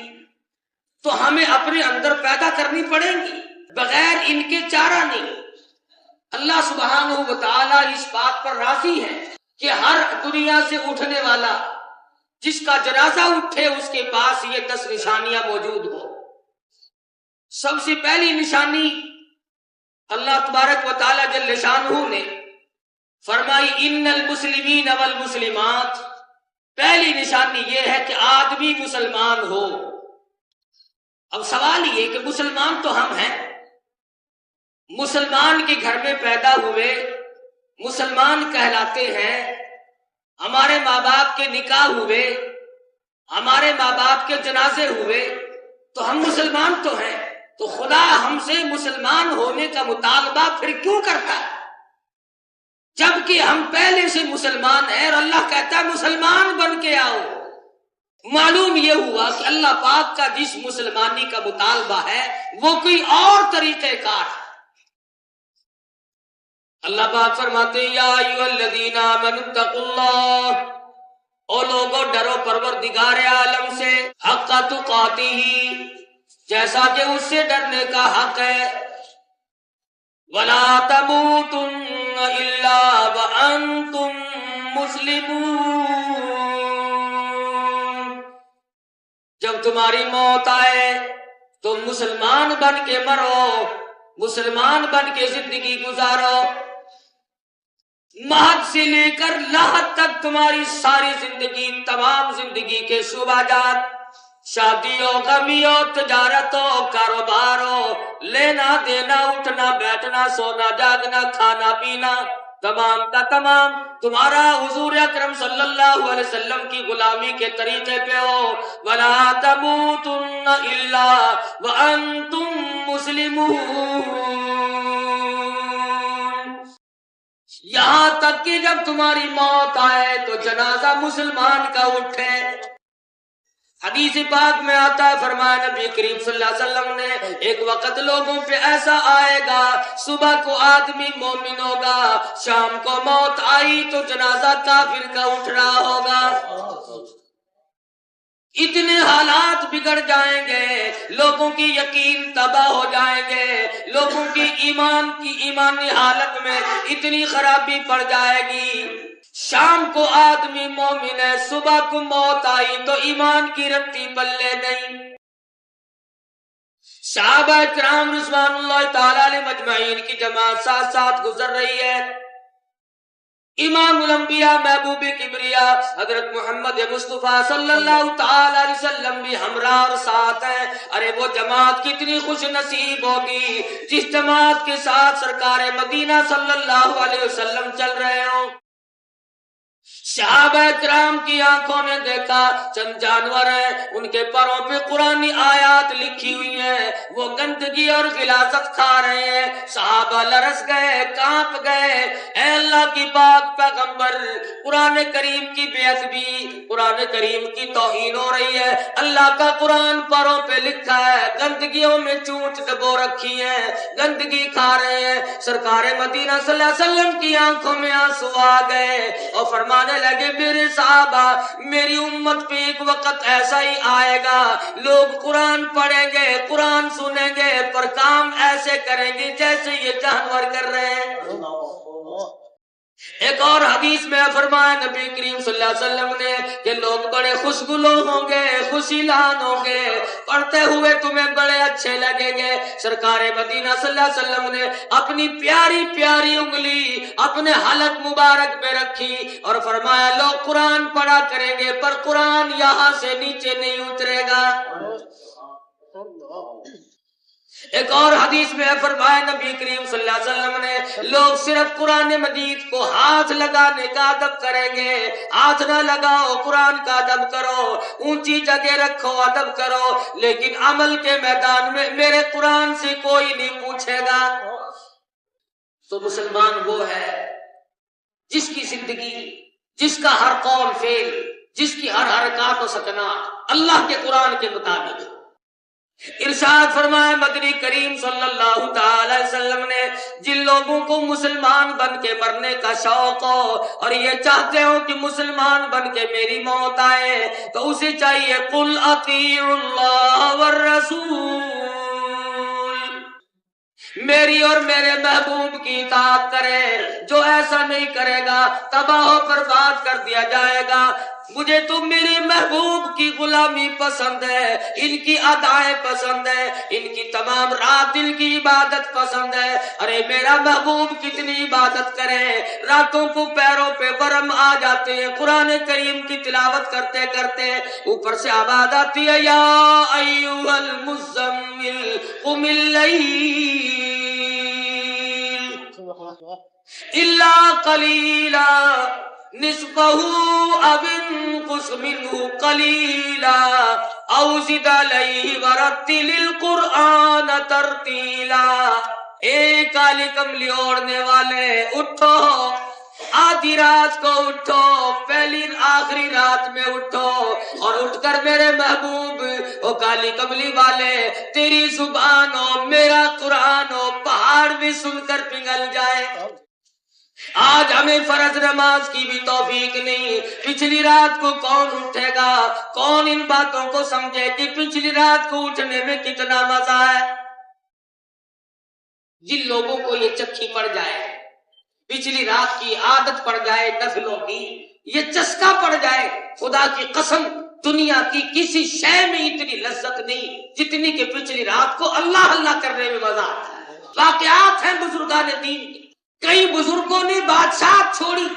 S5: تو ہمیں اپنے اندر پیدا کرنی پڑیں گی، بغیر ان کے چارہ نہیں. اللہ سبحانہ و تعالی اس بات پر راضی ہے کہ ہر دنیا سے اٹھنے والا جس کا جنازہ اٹھے اس کے پاس یہ 10 نشانیاں موجود ہو. سب سے پہلی نشانی اللہ تبارک و تعالی جل شانہ نے فرمائی ان المسلمین والمسلمات. پہلی نشانی یہ ہے کہ آدمی مسلمان ہو. اب سوال یہ کہ مسلمان تو ہم ہیں، مسلمان کے گھر میں پیدا ہوئے، مسلمان کہلاتے ہیں، ہمارے ماں باپ کے نکاح ہوئے، ہمارے ماں باپ کے جنازے ہوئے، تو ہم مسلمان تو ہیں. تو خدا ہم سے مسلمان ہونے کا مطالبہ پھر کیوں کرتا ہے جبکہ ہم پہلے سے مسلمان ہیں؟ اور اللہ کہتا ہے مسلمان بن کے آؤ. معلوم یہ ہوا کہ اللہ پاک کا جس مسلمانی کا مطالبہ ہے وہ کوئی اور طریقہ کار ہے. اللہ پاک فرماتے ہیں یا ایھا الذین آمنوا اتقوا اللہ، او لوگو ڈرو پروردگار عالم سے، حق تقاتہ، جیسا کہ اس سے ڈرنے کا حق ہے، وَلَا تَمُوتُنَّ إِلَّا وَأَنْتُمْ مُسْلِمُونَ. جب تمہاری موت آئے تو مسلمان بن کے مرو، مسلمان بن کے زندگی گزارو. مہد سے لے کر لحد تک تمہاری ساری زندگی، تمام زندگی کے شعبہ جات، شادی ہو، غمی ہو، تجارت ہو، کاروبار ہو، لینا دینا، اٹھنا بیٹھنا، سونا جاگنا، کھانا پینا، تمام کا تمام تمہارا حضور اکرم صلی اللہ علیہ وسلم کی غلامی کے طریقے پہ ہو. وَلَا تَمُوتُنَّ إِلَّا وَأَنْتُمْ مُسْلِمُونَ. یہاں تک کہ جب تمہاری موت آئے تو جنازہ مسلمان کا اٹھے. حدیث پاک میں آتا ہے، فرمایا نبی کریم صلی اللہ علیہ وسلم نے ایک وقت لوگوں پہ ایسا آئے گا، صبح کو آدمی مومن ہوگا، شام کو موت آئی تو جنازہ کافر کا اٹھ رہا ہوگا. اتنے حالات بگڑ جائیں گے، لوگوں کی یقین تباہ ہو جائیں گے، لوگوں کی ایمانی حالت میں اتنی خرابی پڑ جائے گی. شام کو آدمی مومن ہے، صبح کو موت آئی تو ایمان کی رتی پلے نہیں. صحابہ کرام رضوان اللہ تعالی علیہ مجمعین کی جماعت ساتھ ساتھ گزر رہی ہے. امام الانبیاء محبوب کبریا حضرت محمد مصطفیٰ صلی اللہ تعالی علیہ وسلم بھی ہمراہ اور ساتھ ہیں. ارے وہ جماعت کتنی خوش نصیب ہوگی جس جماعت کے ساتھ سرکار مدینہ صلی اللہ علیہ وسلم چل رہے ہوں. صحابہ کرام کی آنکھوں نے دیکھا چند جانور ہیں، ان کے پروں پہ قرآنی آیات لکھی ہوئی ہیں، وہ گندگی اور غلاظت کھا رہے ہیں. صحابہ لرز گئے، کانپ گئے. اے اللہ کی پاک پیغمبر، قرآن کریم کی بے ادبی، قرآن کریم کی توہین ہو رہی ہے. اللہ کا قرآن پروں پہ لکھا ہے، گندگیوں میں چونچ دبو رکھی ہے، گندگی کھا رہے ہیں. سرکار مدینہ صلی اللہ علیہ وسلم کی آنکھوں میں آنسو آ گئے اور فرمانے لگے میرے صحابہ، میری امت پہ ایک وقت ایسا ہی آئے گا، لوگ قرآن پڑھیں گے، قرآن سنیں گے، پر کام ایسے کریں گے جیسے یہ جانور کر رہے ہیں. ایک اور حدیث میں فرمایا نبی کریم صلی اللہ علیہ وسلم نے کہ لوگ بڑے خوشگلو ہوں گے، خوشی لان ہوں گے، پڑھتے ہوئے تمہیں بڑے اچھے لگیں گے. سرکار مدینہ صلی اللہ علیہ وسلم نے اپنی پیاری پیاری انگلی اپنے حلق مبارک پہ رکھی اور فرمایا لوگ قرآن پڑھا کریں گے پر قرآن یہاں سے نیچے نہیں اترے گا. ایک اور حدیث میں فرمایا نبی کریم صلی اللہ علیہ وسلم نے لوگ صرف قرآن مجید کو ہاتھ لگانے کا ادب کریں گے. ہاتھ نہ لگاؤ، قرآن کا ادب کرو، اونچی جگہ رکھو، ادب کرو، لیکن عمل کے میدان میں میرے قرآن سے کوئی نہیں پوچھے گا. تو مسلمان وہ ہے جس کی زندگی، جس کا ہر قول فعل، جس کی ہر حرکات و سکنات اللہ کے قرآن کے مطابق. ارشاد فرمایا مدنی کریم صلی اللہ تعالی وسلم نے جن لوگوں کو مسلمان بن کے مرنے کا شوق ہو اور یہ چاہتے ہو کہ مسلمان بن کے میری موت آئے تو اسے چاہیے قل اطیعوا اللہ والرسول، میری اور میرے محبوب کی اطاعت کرے. جو ایسا نہیں کرے گا تباہ و برباد کر دیا جائے گا. مجھے تو میرے محبوب کی غلامی پسند ہے، ان کی ادائیں پسند ہے، ان کی تمام رات دل کی عبادت پسند ہے. ارے میرا محبوب کتنی عبادت کرے، راتوں کو پیروں پہ ورم آ جاتے ہیں قرآن کریم کی تلاوت کرتے کرتے. اوپر سے آواز آتی ہے یا ایھا المزمل قم اللیل الا قلیلا نصفه او انقص منه قلیلا او زد علیہ ورتل القرآن ترتیلا. اے کالی کملی اوڑھنے والے اٹھو، آدھی رات کو اٹھو، پہلی آخری رات میں اٹھو اور اٹھ کر میرے محبوب او کالی کملی والے تیری زبان ہو، میرا قرآن ہو، پہاڑ بھی سن کر پگھل جائے. آج ہمیں فرض نماز کی بھی توفیق نہیں. پچھلی رات کو کون اٹھے گا؟ کون ان باتوں کو سمجھے کہ پچھلی رات کو اٹھنے میں کتنا مزہ ہے؟ جن لوگوں کو یہ چکی پڑ جائے، پچھلی رات کی عادت پڑ جائے، نفلوں کی یہ چسکا پڑ جائے، خدا کی قسم دنیا کی کسی شے میں اتنی لذت نہیں جتنی کہ پچھلی رات کو اللہ اللہ کرنے میں مزہ آتا ہے. واقعات ہیں بزرگان دین کے، کئی بزرگوں نے بادشاہت چھوڑی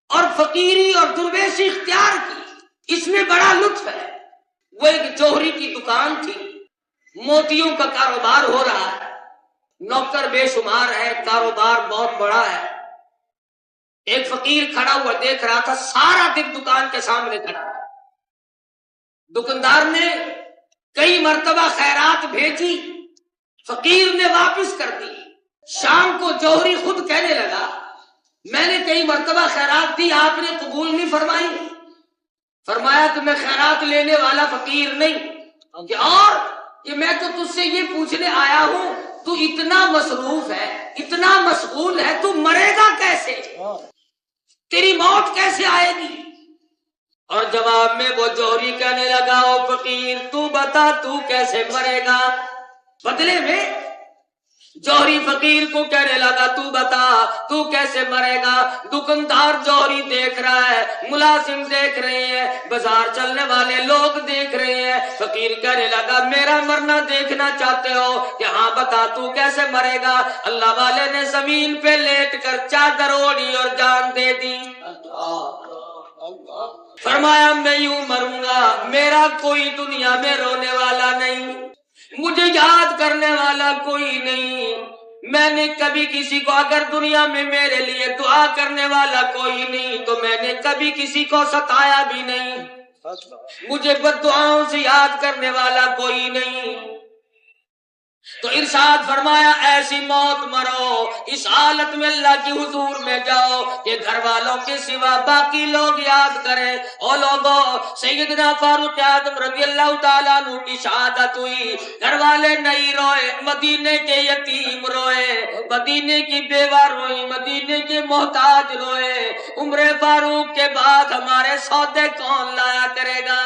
S5: اور فقیری اور درویشی اختیار کی. اس میں بڑا لطف ہے. وہ ایک جوہری کی دکان تھی، موتیوں کا کاروبار ہو رہا ہے، نوکر بے شمار ہے، کاروبار بہت بڑا ہے. ایک فقیر کھڑا ہوا دیکھ رہا تھا، سارا دن دکان کے سامنے کھڑا تھا۔ دکاندار نے کئی مرتبہ خیرات بھیجی، فقیر نے واپس کر دی۔ شام کو جوہری خود کہنے لگا میں نے کئی مرتبہ خیرات دی، آپ نے قبول نہیں فرمائی۔ فرمایا کہ میں خیرات لینے والا فقیر نہیں، کہ اور کہ میں تو تجھ سے یہ پوچھنے آیا ہوں تو اتنا مصروف ہے، اتنا مشغول ہے، تو مرے گا کیسے؟ تیری موت کیسے آئے گی؟ اور جواب میں وہ جوہری کہنے لگا او فقیر تو بتا تو کیسے مرے گا؟ بدلے میں جوہری فقیر کو کہنے لگا تو بتا تو کیسے مرے گا؟ دکاندار جوہری دیکھ رہا ہے، ملازم دیکھ رہے ہیں، بازار چلنے والے لوگ دیکھ رہے ہیں۔ فقیر کہنے لگا میرا مرنا دیکھنا چاہتے ہو کہ ہاں بتا تو کیسے مرے گا؟ اللہ والے نے زمین پہ لیٹ کر چادر اوڑھی اور جان دے دی۔ فرمایا میں یوں مروں گا، میرا کوئی دنیا میں رونے والا نہیں، مجھے یاد کرنے والا کوئی نہیں، میں نے کبھی کسی کو، اگر دنیا میں میرے لیے دعا کرنے والا کوئی نہیں تو میں نے کبھی کسی کو ستایا بھی نہیں، مجھے بد دعاؤں سے یاد کرنے والا کوئی نہیں۔ تو ارشاد فرمایا ایسی موت مرو، اس حالت میں اللہ کی حضور میں جاؤ کہ گھر والوں کے سوا باقی لوگ یاد کریں۔ او لوگوں، سیدنا فاروق اعظم رضی اللہ تعالیٰ عنہ کی شہادت ہوئی، گھر والے نہیں روئے، مدینے کے یتیم روئے، مدینے کی بیوہ روئی، مدینے کے محتاج روئے۔ عمر فاروق کے بعد ہمارے سودے کون لایا کرے گا؟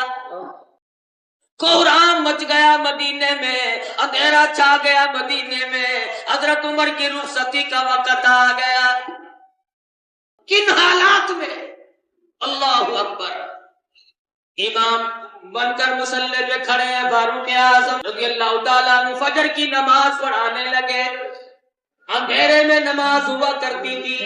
S5: کوہرام مچ گیا مدینے میں، اندھیرا چھا گیا مدینے میں، حضرت عمر کی رخصتی کا وقت آ گیا۔ کن حالات میں؟ اللہ اکبر، امام بن کر مصلی پہ کھڑے ہیں فاروق اعظم رضی اللہ تعالیٰ عنہ، فجر کی نماز پڑھانے لگے۔ اندھیرے میں نماز ہوا کرتی تھی،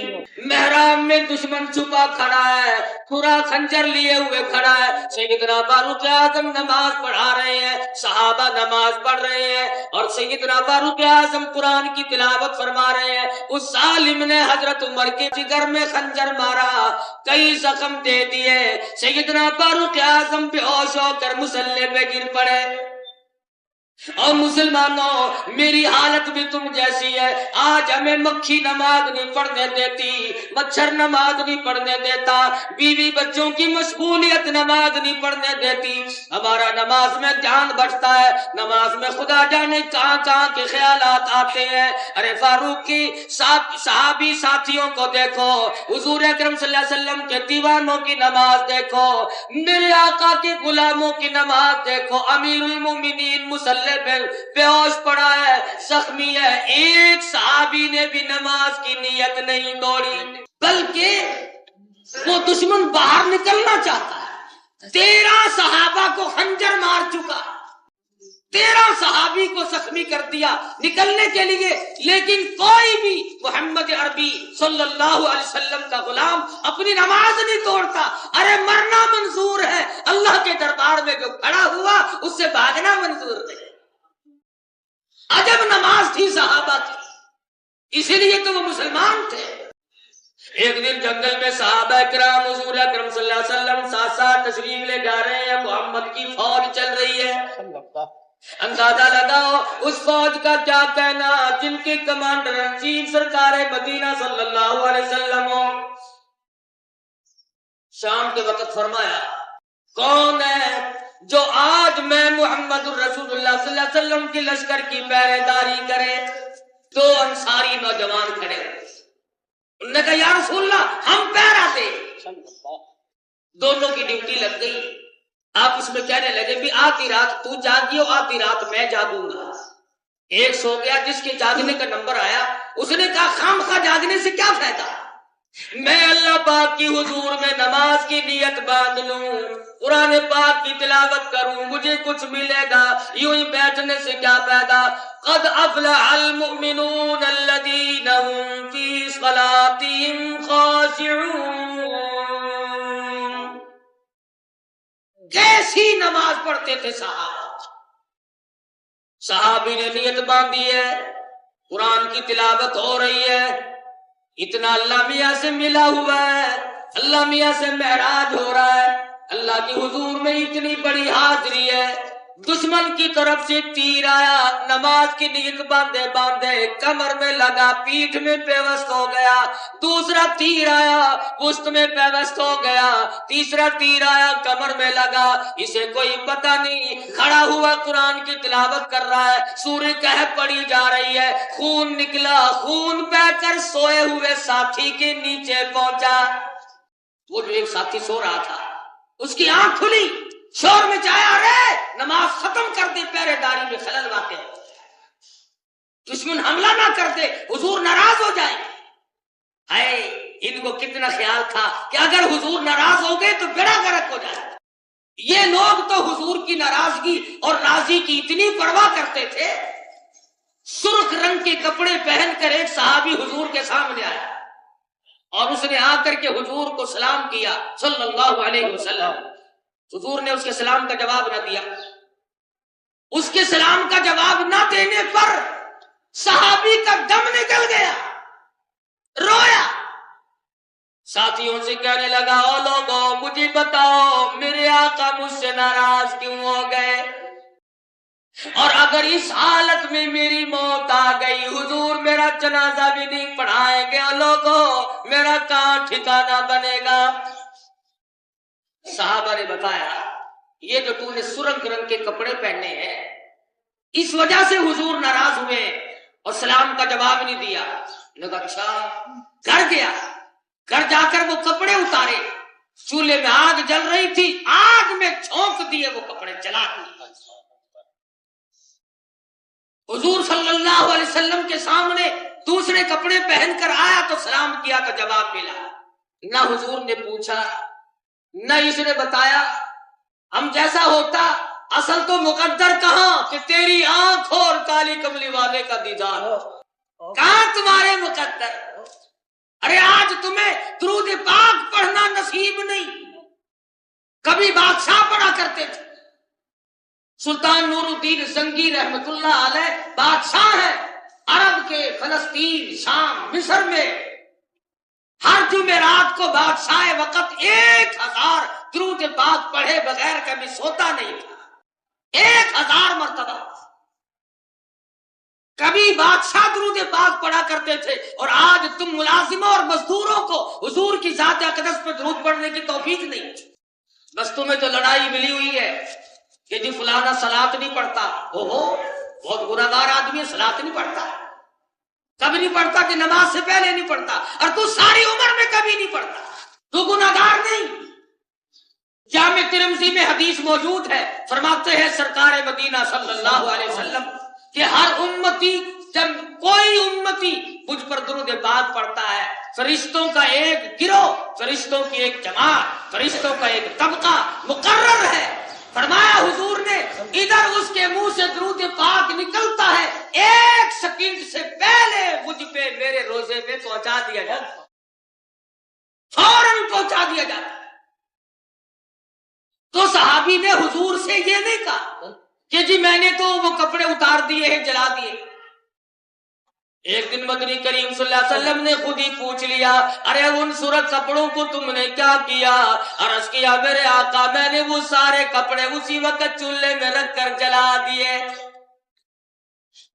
S5: محراب میں دشمن چھپا کھڑا ہے، پورا خنجر لیے ہوئے کھڑا ہے۔ سیدنا فاروق اعظم نماز پڑھا رہے ہیں، صحابہ نماز پڑھ رہے ہیں، اور سیدنا فاروق اعظم قرآن کی تلاوت فرما رہے ہیں۔ اس ظالم نے حضرت عمر کے جگر میں خنجر مارا، کئی زخم دے دیے۔ سیدنا فاروق اعظم بے ہوش ہو کر مصلی پہ گر پڑے۔ اور مسلمانوں، میری حالت بھی تم جیسی ہے، آج ہمیں مکھی نماز نہیں پڑھنے دیتی، مچھر نماز نہیں پڑھنے دیتا، بیوی بچوں کی مشغولیت نماز نہیں پڑھنے دیتی، ہمارا نماز میں دھیان بٹتا ہے، نماز میں خدا جانے کہاں کہاں کے خیالات آتے ہیں۔ ارے فاروق کی صحابی ساتھیوں کو دیکھو، حضور اکرم صلی اللہ علیہ وسلم کے دیوانوں کی نماز دیکھو، میرے آقا کے غلاموں کی نماز دیکھو، امیر المومنین مصلی بے ہوش پڑا ہے، زخمی ہے، ایک صحابی نے بھی نماز کی نیت نہیں توڑی، بلکہ وہ دشمن باہر نکلنا چاہتا ہے۔ 13 صحابہ کو خنجر مار چکا، 13 صحابی کو زخمی کر دیا نکلنے کے لیے، لیکن کوئی بھی محمد عربی صلی اللہ علیہ وسلم کا غلام اپنی نماز نہیں توڑتا۔ ارے مرنا منظور ہے، اللہ کے دربار میں جو کھڑا ہوا اس سے بھاگنا منظور نہیں۔ عجب نماز تھی صحابہ کی، اسی لیے تو وہ مسلمان تھے۔ ایک دن جنگل میں صحابہ کرام حضور اکرم صلی اللہ علیہ وسلم ساتھ ساتھ تشریف لے جا رہے ہیں، محمد کی فوج چل رہی ہے۔ اندازہ لگاؤ اس فوج کا کیا کہنا جن کے کمانڈر ان چیف سرکار مدینہ صلی اللہ علیہ وسلم ہو۔ شام کے وقت فرمایا کون ہے جو آج میں محمد الرسول اللہ صلی اللہ علیہ وسلم کی لشکر کی پہرے داری کرے؟ 2 انصاری نوجوان کھڑے، انہوں نے کہا یا رسول اللہ ہم پہرا دے۔ دونوں کی ڈیوٹی لگ گئی، آپ اس میں کہنے لگے بھی آتی رات تو جاگی ہو، آتی رات میں جاگوں گا۔ ایک سو گیا، جس کے جاگنے کا نمبر آیا اس نے کہا خام خواہ جاگنے سے کیا فائدہ، میں اللہ پاک کی حضور میں نماز کی نیت باندھ لوں، قرآن پاک کی تلاوت کروں، مجھے کچھ ملے گا، یوں ہی بیٹھنے سے کیا فائدہ۔ قد افلح المؤمنون الذین هم فی صلاتهم خاشعون۔ کیسی نماز پڑھتے تھے صحابی نے نیت باندھی ہے، قرآن کی تلاوت ہو رہی ہے، اتنا اللہ میاں سے ملا ہوا ہے، اللہ میاں سے معراج ہو رہا ہے، اللہ کی حضور میں اتنی بڑی حاضری ہے، دشمن کی طرف سے تیر آیا، نماز کی نیت باندھے باندھے کمر میں لگا، پیٹھ میں پیوست ہو گیا، دوسرا تیر آیا پشت میں پیوست ہو گیا، تیسرا تیر آیا کمر میں لگا، اسے کوئی پتہ نہیں، کھڑا ہوا قرآن کی تلاوت کر رہا ہے، سورہ کہف پڑھی جا رہی ہے، خون نکلا، خون بہ کر سوئے ہوئے ساتھی کے نیچے پہنچا۔ وہ جو ایک ساتھی سو رہا تھا اس کی آنکھ کھلی، شور میں جایا، ارے نماز ختم کر دے، پہرے داری میں خلل واقع ہے، دشمن حملہ نہ کر دے، حضور ناراض ہو جائے۔ ہے ان کو کتنا خیال تھا کہ اگر حضور ناراض ہو گئے تو بیڑا غرق ہو جائے۔ یہ لوگ تو حضور کی ناراضگی اور راضی کی اتنی پرواہ کرتے تھے، سرخ رنگ کے کپڑے پہن کر ایک صحابی حضور کے سامنے آیا اور اس نے آ کر کے حضور کو سلام کیا صلی اللہ علیہ وسلم۔ حضور نے اس کے سلام کا جواب نہ دیا، اس کے سلام کا جواب نہ دینے پر صحابی کا دم نکل گیا، رویا، ساتھیوں سے کہنے لگا، او لوگوں مجھے بتاؤ میرے آقا مجھ سے ناراض کیوں ہو گئے، اور اگر اس حالت میں میری موت آ گئی، حضور میرا جنازہ بھی نہیں پڑھائیں گے، لوگوں میرا کہاں ٹھکانہ بنے گا۔ صحابہ نے بتایا، یہ جو تو نے سرخ رنگ کے کپڑے پہنے ہیں اس وجہ سے حضور ناراض ہوئے اور سلام کا جواب نہیں دیا۔ نے کہا اچھا۔ گھر گیا، گھر جا کر وہ کپڑے اتارے، چولہے میں آگ جل رہی تھی، آگ میں جھونک دیے، وہ کپڑے جلا دیے۔ حضور صلی اللہ علیہ وسلم کے سامنے دوسرے کپڑے پہن کر آیا تو سلام کیا تو جواب ملا۔ نہ حضور نے پوچھا نہ اس نے بتایا، ہم جیسا ہوتا، اصل تو مقدر کہاں کہ تیری آنکھ ہو اور کالی کملی والے کا دیدار ہو، کہاں تمہارے مقدر؟ ارے آج تمہیں درود پاک پڑھنا نصیب نہیں، کبھی بادشاہ پڑھا کرتے تھے، سلطان نور الدین زنگی رحمت اللہ علیہ بادشاہ ہیں عرب کے، فلسطین، شام، مصر میں، ہر جمعرات کو بادشاہ وقت 1000 درود پاک پڑھے بغیر کبھی سوتا نہیں تھا، 1000 مرتبہ، کبھی بادشاہ درود پاک پڑھا کرتے تھے، اور آج تم ملازموں اور مزدوروں کو حضور کی ذات اقدس پہ درود پڑھنے کی توفیق نہیں۔ بس تمہیں تو لڑائی ملی ہوئی ہے کہ جی فلانا صلاۃ نہیں پڑھتا، بہت گناہگار آدمی ہے، صلاۃ نہیں پڑھتا، کبھی نہیں پڑھتا کہ نماز سے پہلے نہیں پڑھتا، اور تو ساری عمر میں کبھی نہیں پڑھتا، تو گناہگار نہیں۔ جامع ترمذی میں حدیث موجود ہے، فرماتے ہیں سرکار مدینہ صلی اللہ علیہ وسلم کہ ہر امتی، جب کوئی امتی مجھ پر درود پاک پڑھتا ہے، فرشتوں کا ایک گروہ، فرشتوں کی ایک جماعت، فرشتوں کا ایک طبقہ مقرر ہے۔ فرمایا حضور نے ادھر اس کے منہ سے درود پاک نکلتا ہے، 1 سیکنڈ سے پہلے مجھ پہ میرے روزے میں پہنچا دیا جاتا ہے، فوراً پہنچا دیا جاتا ہے۔ تو صحابی نے حضور سے یہ نہیں کہا کہ جی میں نے تو وہ کپڑے اتار دیے ہیں، جلا دیے۔ ایک دن مدنی کریم صلی اللہ علیہ وسلم نے خود ہی پوچھ لیا، ارے ان سرخ کپڑوں کو تم نے کیا کیا؟ عرض کیا میرے آقا میں نے وہ سارے کپڑے اسی وقت چولہے میں رکھ کر جلا دیے۔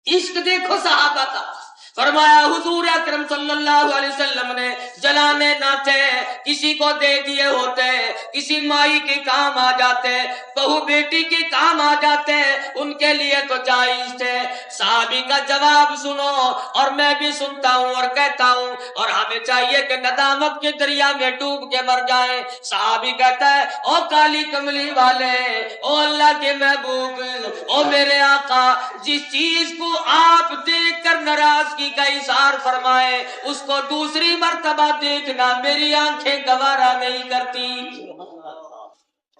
S5: عشق دیکھو صحابہ کا۔ فرمایا حضور اکرم صلی اللہ علیہ وسلم نے جلانے نہ تھے، کسی کو دے دیے ہوتے، کسی مائی کے کام آ جاتے، بہو بیٹی کے کام آ جاتے، ان کے لیے تو جائز تھے۔ صحابی کا جواب سنو، اور میں بھی سنتا ہوں اور کہتا ہوں، اور ہمیں چاہیے کہ ندامت کے دریا میں ڈوب کے مر جائیں۔ صحابی کہتا ہے، او کالی کملی والے، او اللہ کے محبوب، او میرے آقا، جس چیز کو آپ دیکھ کر ناراضگی کا اظہار فرمائے اس کو دوسری مرتبہ دیکھنا میری آنکھیں گوارا نہیں کرتی۔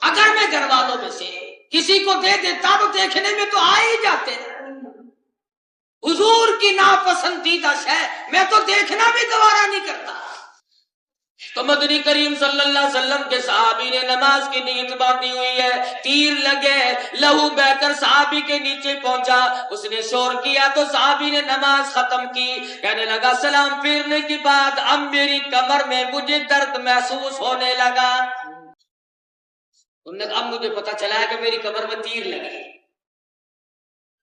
S5: اگر میں گھر والوں میں سے کسی کو دے دیتا تو دیکھنے میں تو آ ہی جاتے، حضور کی ناپسندیدہ شے میں تو دیکھنا بھی گوارا نہیں کرتا۔ تو تو مدنی کریم صلی اللہ علیہ وسلم کے صحابی نے نماز کی نیت باندھی ہوئی ہے، تیر لگے، لہو بہ کر صحابی کے نیچے پہنچا، اس نے شور کیا تو صحابی نے نماز ختم کی، کہنے لگا سلام پھیرنے کے بعد اب میری کمر میں مجھے درد محسوس ہونے لگا، اب مجھے پتا چلا ہے کہ میری کمر میں تیر لگے،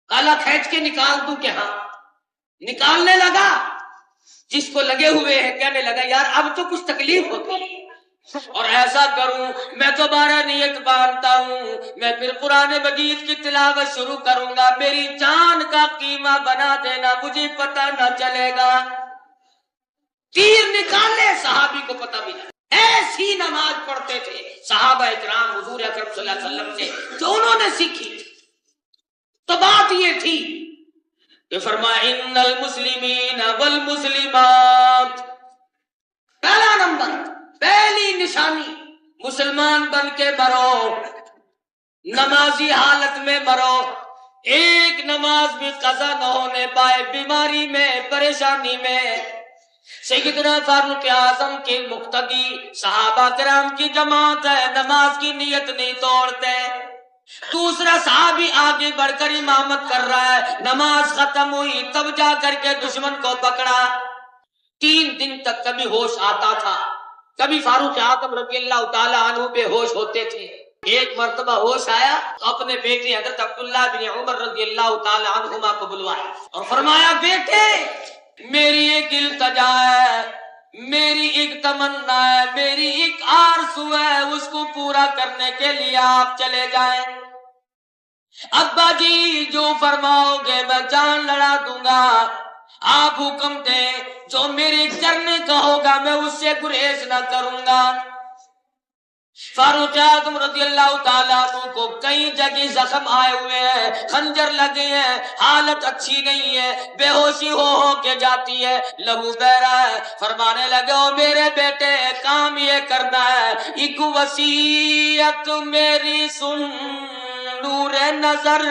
S5: کالا کھینچ کے نکال دوں کہ ہاں، نکالنے لگا، جس کو لگے ہوئے ہیں کہنے لگا یار اب تو کچھ تکلیف ہوتی ہے، اور ایسا کروں میں دوبارہ نیت باندھتا ہوں، میں پھر قرآن مجید کی تلاوت شروع کروں گا، میری جان کا قیمہ بنا دینا، مجھے پتہ نہ چلے گا، تیر نکالنے صحابی کو پتہ بھی نہیں، ایسی نماز پڑھتے تھے صحابہ اکرام حضور اکرم صلی اللہ علیہ وسلم سے جو انہوں نے سیکھی تھی۔ تو بات یہ تھی کہ فرمایا ان المسلمین والمسلمات، پہلا نمبر، پہلی نشانی، مسلمان بن کے مرو، نمازی حالت میں مرو، ایک نماز بھی قضا نہ ہونے پائے، بیماری میں، پریشانی میں۔ سیدنا فاروق اعظم کے مقتدی صحابہ کرام کی جماعت ہے، نماز کی نیت نہیں توڑتے، دوسرا صحابی آگے بڑھ کر امامت کر رہا ہے، نماز ختم ہوئی تب جا کر کے دشمن کو پکڑا، 3 دن تک کبھی ہوش آتا تھا، کبھی فاروق اعظم رضی اللہ تعالی عنہ بے ہوش ہوتے تھے، ایک مرتبہ ہوش آیا تو اپنے بیٹے حضرت عبداللہ بن عمر رضی اللہ تعالی عنہما کو بلوایا اور فرمایا بیٹے میری ایک التجا ہے، میری ایک تمنا ہے، میری ایک آرزو ہے، اس کو پورا کرنے کے لیے آپ چلے جائیں، ابا جی جو فرماؤ گے میں جان لڑا دوں گا، آپ حکم دیں جو میرے کرنے کا ہوگا میں اس سے گریز نہ کروں گا۔ فاروق اعظم رضی اللہ تعالیٰ عنہ کو کئی جگہ زخم آئے ہوئے ہیں، خنجر لگے ہیں، حالت اچھی نہیں ہے، بے ہوشی ہو کے جاتی ہے، لہو بہ رہا ہے، فرمانے لگے او میرے بیٹے کام یہ کرنا ہے، ایک وصیت میری سن نور نظر،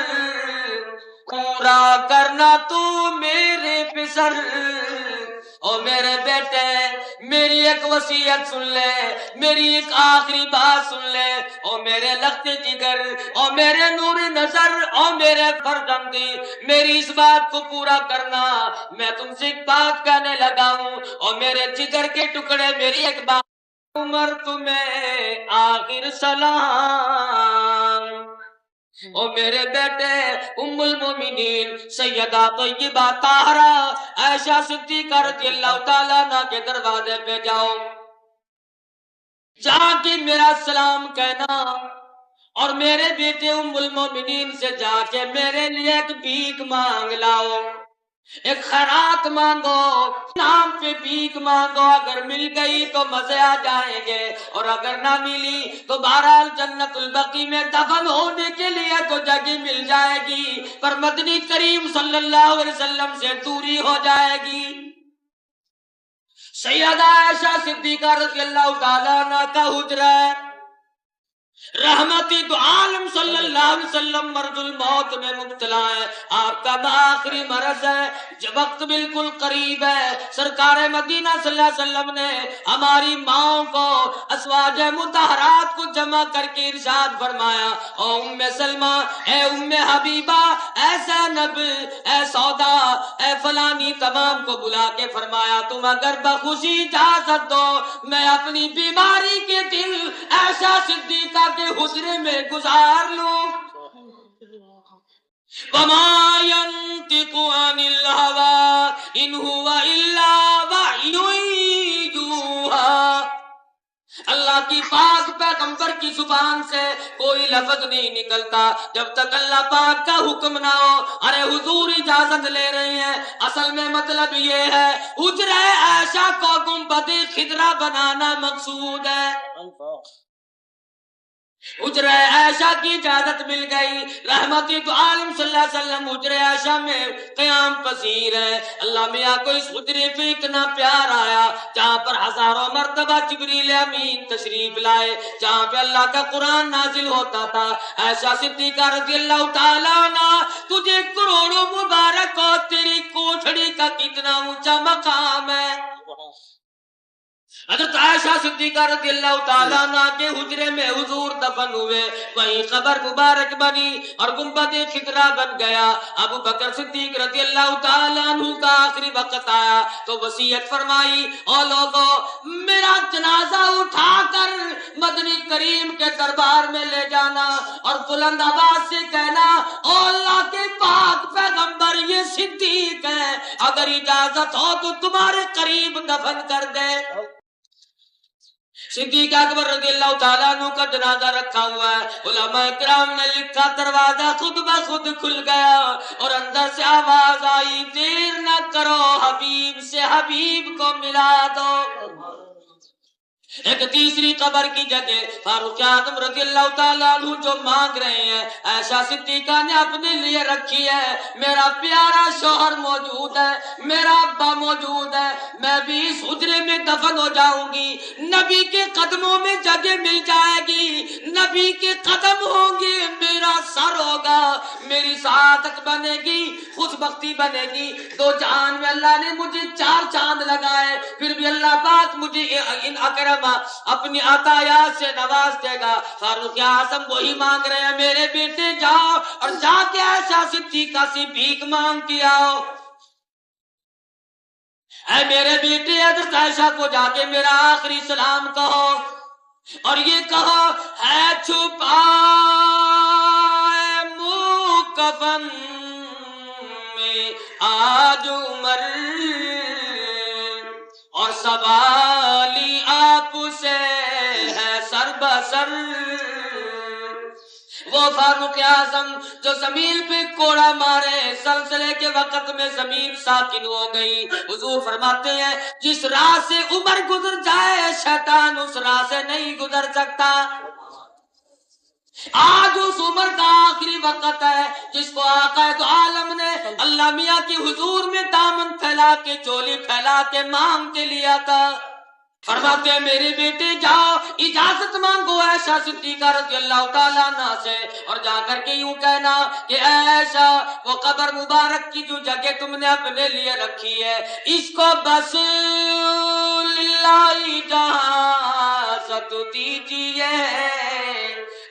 S5: پورا کرنا تو میرے پسر، او میرے بیٹے میری ایک وصیت سن لے، میری ایک آخری بات سن لے، او میرے لخت جگر، او میرے نور نظر، او میرے فرزندی، میری اس بات کو پورا کرنا، میں تم سے ایک بات کہنے لگا ہوں، او میرے جگر کے ٹکڑے میری ایک بات، عمر تمہیں آخر سلام، او میرے بیٹے ام المومنین سیدہ طیبہ طاہرہ عائشہ صدیقہ رضی اللہ تعالیٰ عنہ کے دروازے پہ جاؤ، جا کے میرا سلام کہنا، اور میرے بیٹے ام المومنین سے جا کے میرے لیے ایک بھیک مانگ لاؤ، ایک خیرات مانگو، نام پہ بھیک مانگو، اگر مل گئی تو مزے آ جائیں گے، اور اگر نہ ملی تو بہرحال جنت البقیع میں دفن ہونے کے لیے تو جگہ مل جائے گی، پر مدنی کریم صلی اللہ علیہ وسلم سے دوری ہو جائے گی۔ سیدہ عائشہ صدیقہ رضی اللہ تعالیٰ عنہ کا حجرہ ہے، رحمتی دو عالم صلی اللہ علیہ وسلم مرض الموت میں مبتلا ہے، آپ کا آخری مرض ہے، جب وقت بالکل قریب ہے، سرکار مدینہ صلی اللہ علیہ وسلم نے ہماری ماں کو ازواج مطہرات کو جمع کر کے ارشاد فرمایا، او ام سلمہ، اے ام حبیبہ، اے زینب، اے سودا، اے فلانی، تمام کو بلا کے فرمایا تم اگر بخوشی اجازت دو میں اپنی بیماری کے دل عائشہ صدیقہ کے حجرے میں گزار لوں۔ وَمَا يَنطِقُ عَنِ الْهَوَىٰ إِنْ هُوَ إِلَّا وَحْيٌ يُوحَىٰ، اللہ کی پاک پیغمبر کی زبان سے کوئی لفظ نہیں نکلتا جب تک اللہ پاک کا حکم نہ ہو۔ ارے حضور اجازت لے رہے ہیں، اصل میں مطلب یہ ہے حجرہ عائشہ کو گنبد خضرا بنانا مقصود ہے۔ حجرہ عائشہ کی اجازت مل گئی، رحمتی تو عالم صلی اللہ علیہ وسلم حجرہ عائشہ میں قیام پذیر ہے۔ اللہ میاں کو اس حجرے پہ اتنا پیار آیا جہاں پر ہزاروں مرتبہ جبریل امین تشریف لائے، جہاں پہ اللہ کا قرآن نازل ہوتا تھا۔ عائشہ صدیقہ رضی اللہ تعالیٰ عنہ، تجھے کروڑوں مبارک ہو، تیری کوٹھڑی کا کتنا اونچا مقام ہے۔ حضرت عائشہ صدیقہ رضی اللہ تعالیٰ عنہ کے حجرے میں حضور دفن ہوئے، وہیں قبر مبارک بنی اور گنبد خضرا بن گیا۔ ابو بکر صدیق رضی اللہ تعالیٰ عنہ کا آخری وقت آیا تو وصیت فرمائی، او لوگو میرا جنازہ اٹھا کر مدنی کریم کے دربار میں لے جانا اور بلند آواز سے کہنا، او اللہ کے پاک پیغمبر یہ صدیق ہے، اگر اجازت ہو تو تمہارے قریب دفن کر دے۔ صدیق اکبر رضی اللہ تعالیٰ عنہ کا جنازہ رکھا ہوا ہے، علماء کرام نے لکھا دروازہ خود بخود کھل گیا اور اندر سے آواز آئی، دیر نہ کرو حبیب سے حبیب کو ملا دو۔ ایک تیسری قبر کی جگہ فاروق اعظم رضی اللہ تعالیٰ عنہ جو مانگ رہے ہیں، عائشہ صدیقہ نے اپنے لیے رکھی ہے، میرا پیارا شوہر موجود ہے، میرا ابا موجود ہے، میں بھی اس حجرے میں دفن ہو جاؤں گی، نبی کے قدموں میں جگہ مل جائے گی، نبی کے قدم ہوں گے، میرا سر ہوگا، میری سعادت بنے گی، خوشبختی بنے گی۔ دو جہان میں اللہ نے مجھے 4 چاند لگائے، پھر بھی اللہ پاک مجھے ان اکرم اپنی عطایات سے نواز دے گا۔ فاروق اعظم وہی مانگ رہے ہیں، میرے بیٹے جاؤ اور جا کے عائشہ صدیقہ سے بھیک مانگ کے آؤ۔ اے میرے بیٹے حضرت عائشہ کو جا کے میرا آخری سلام کہو اور یہ کہو، ہے چھپا منہ کفن میں آج عمر اور سوالی آپ سے ہے سر بسر۔ وہ فاروق اعظم جو زمین پہ کوڑا مارے، سلسلے کے وقت میں زمین ساکن ہو گئی۔ حضور فرماتے ہیں جس راہ سے عمر گزر جائے شیطان اس راہ سے نہیں گزر سکتا۔ آج اس عمر کا آخری وقت ہے جس کو آقا دو عالم نے اللہ میاں کی حضور میں دامن پھیلا کے چولی پھیلا کے مانگ کے لیا تھا۔ فرماتے ہیں میرے بیٹے جاؤ اجازت مانگو عائشہ صدیقہ رضی اللہ تعالیٰ عنہ سے اور جا کر کے یوں کہنا کہ عائشہ وہ قبر مبارک کی جو جگہ تم نے اپنے لیے رکھی ہے اس کو بس للہ اجازت دیجیے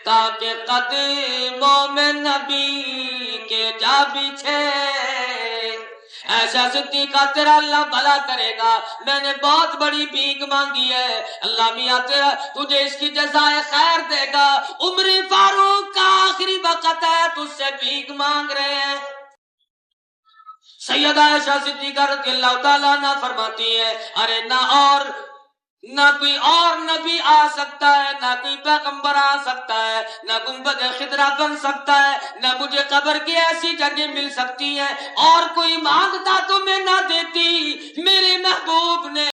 S5: تاکہ قدموں میں نبی کے جا بچھے۔ ایسا صدیقہ تیرا اللہ بھلا کرے گا، میں نے بہت بڑی بھیک مانگی ہے، اللہ میاں تیرا تجھے اس کی جزائے خیر دے گا۔ عمر فاروق کا آخری وقت ہے، تجھ سے بھیک مانگ رہے ہیں۔ سیدہ عائشہ صدیقہ رضی اللہ تعالیٰ عنہ فرماتی ہے ارے نہ کوئی اور نبی آ سکتا ہے، نہ کوئی پیغمبر آ سکتا ہے، نہ گنبد خضرا بن سکتا ہے، نہ مجھے قبر کی ایسی جگہ مل سکتی ہے، اور کوئی مانگتا تو میں نہ دیتی، میرے محبوب نے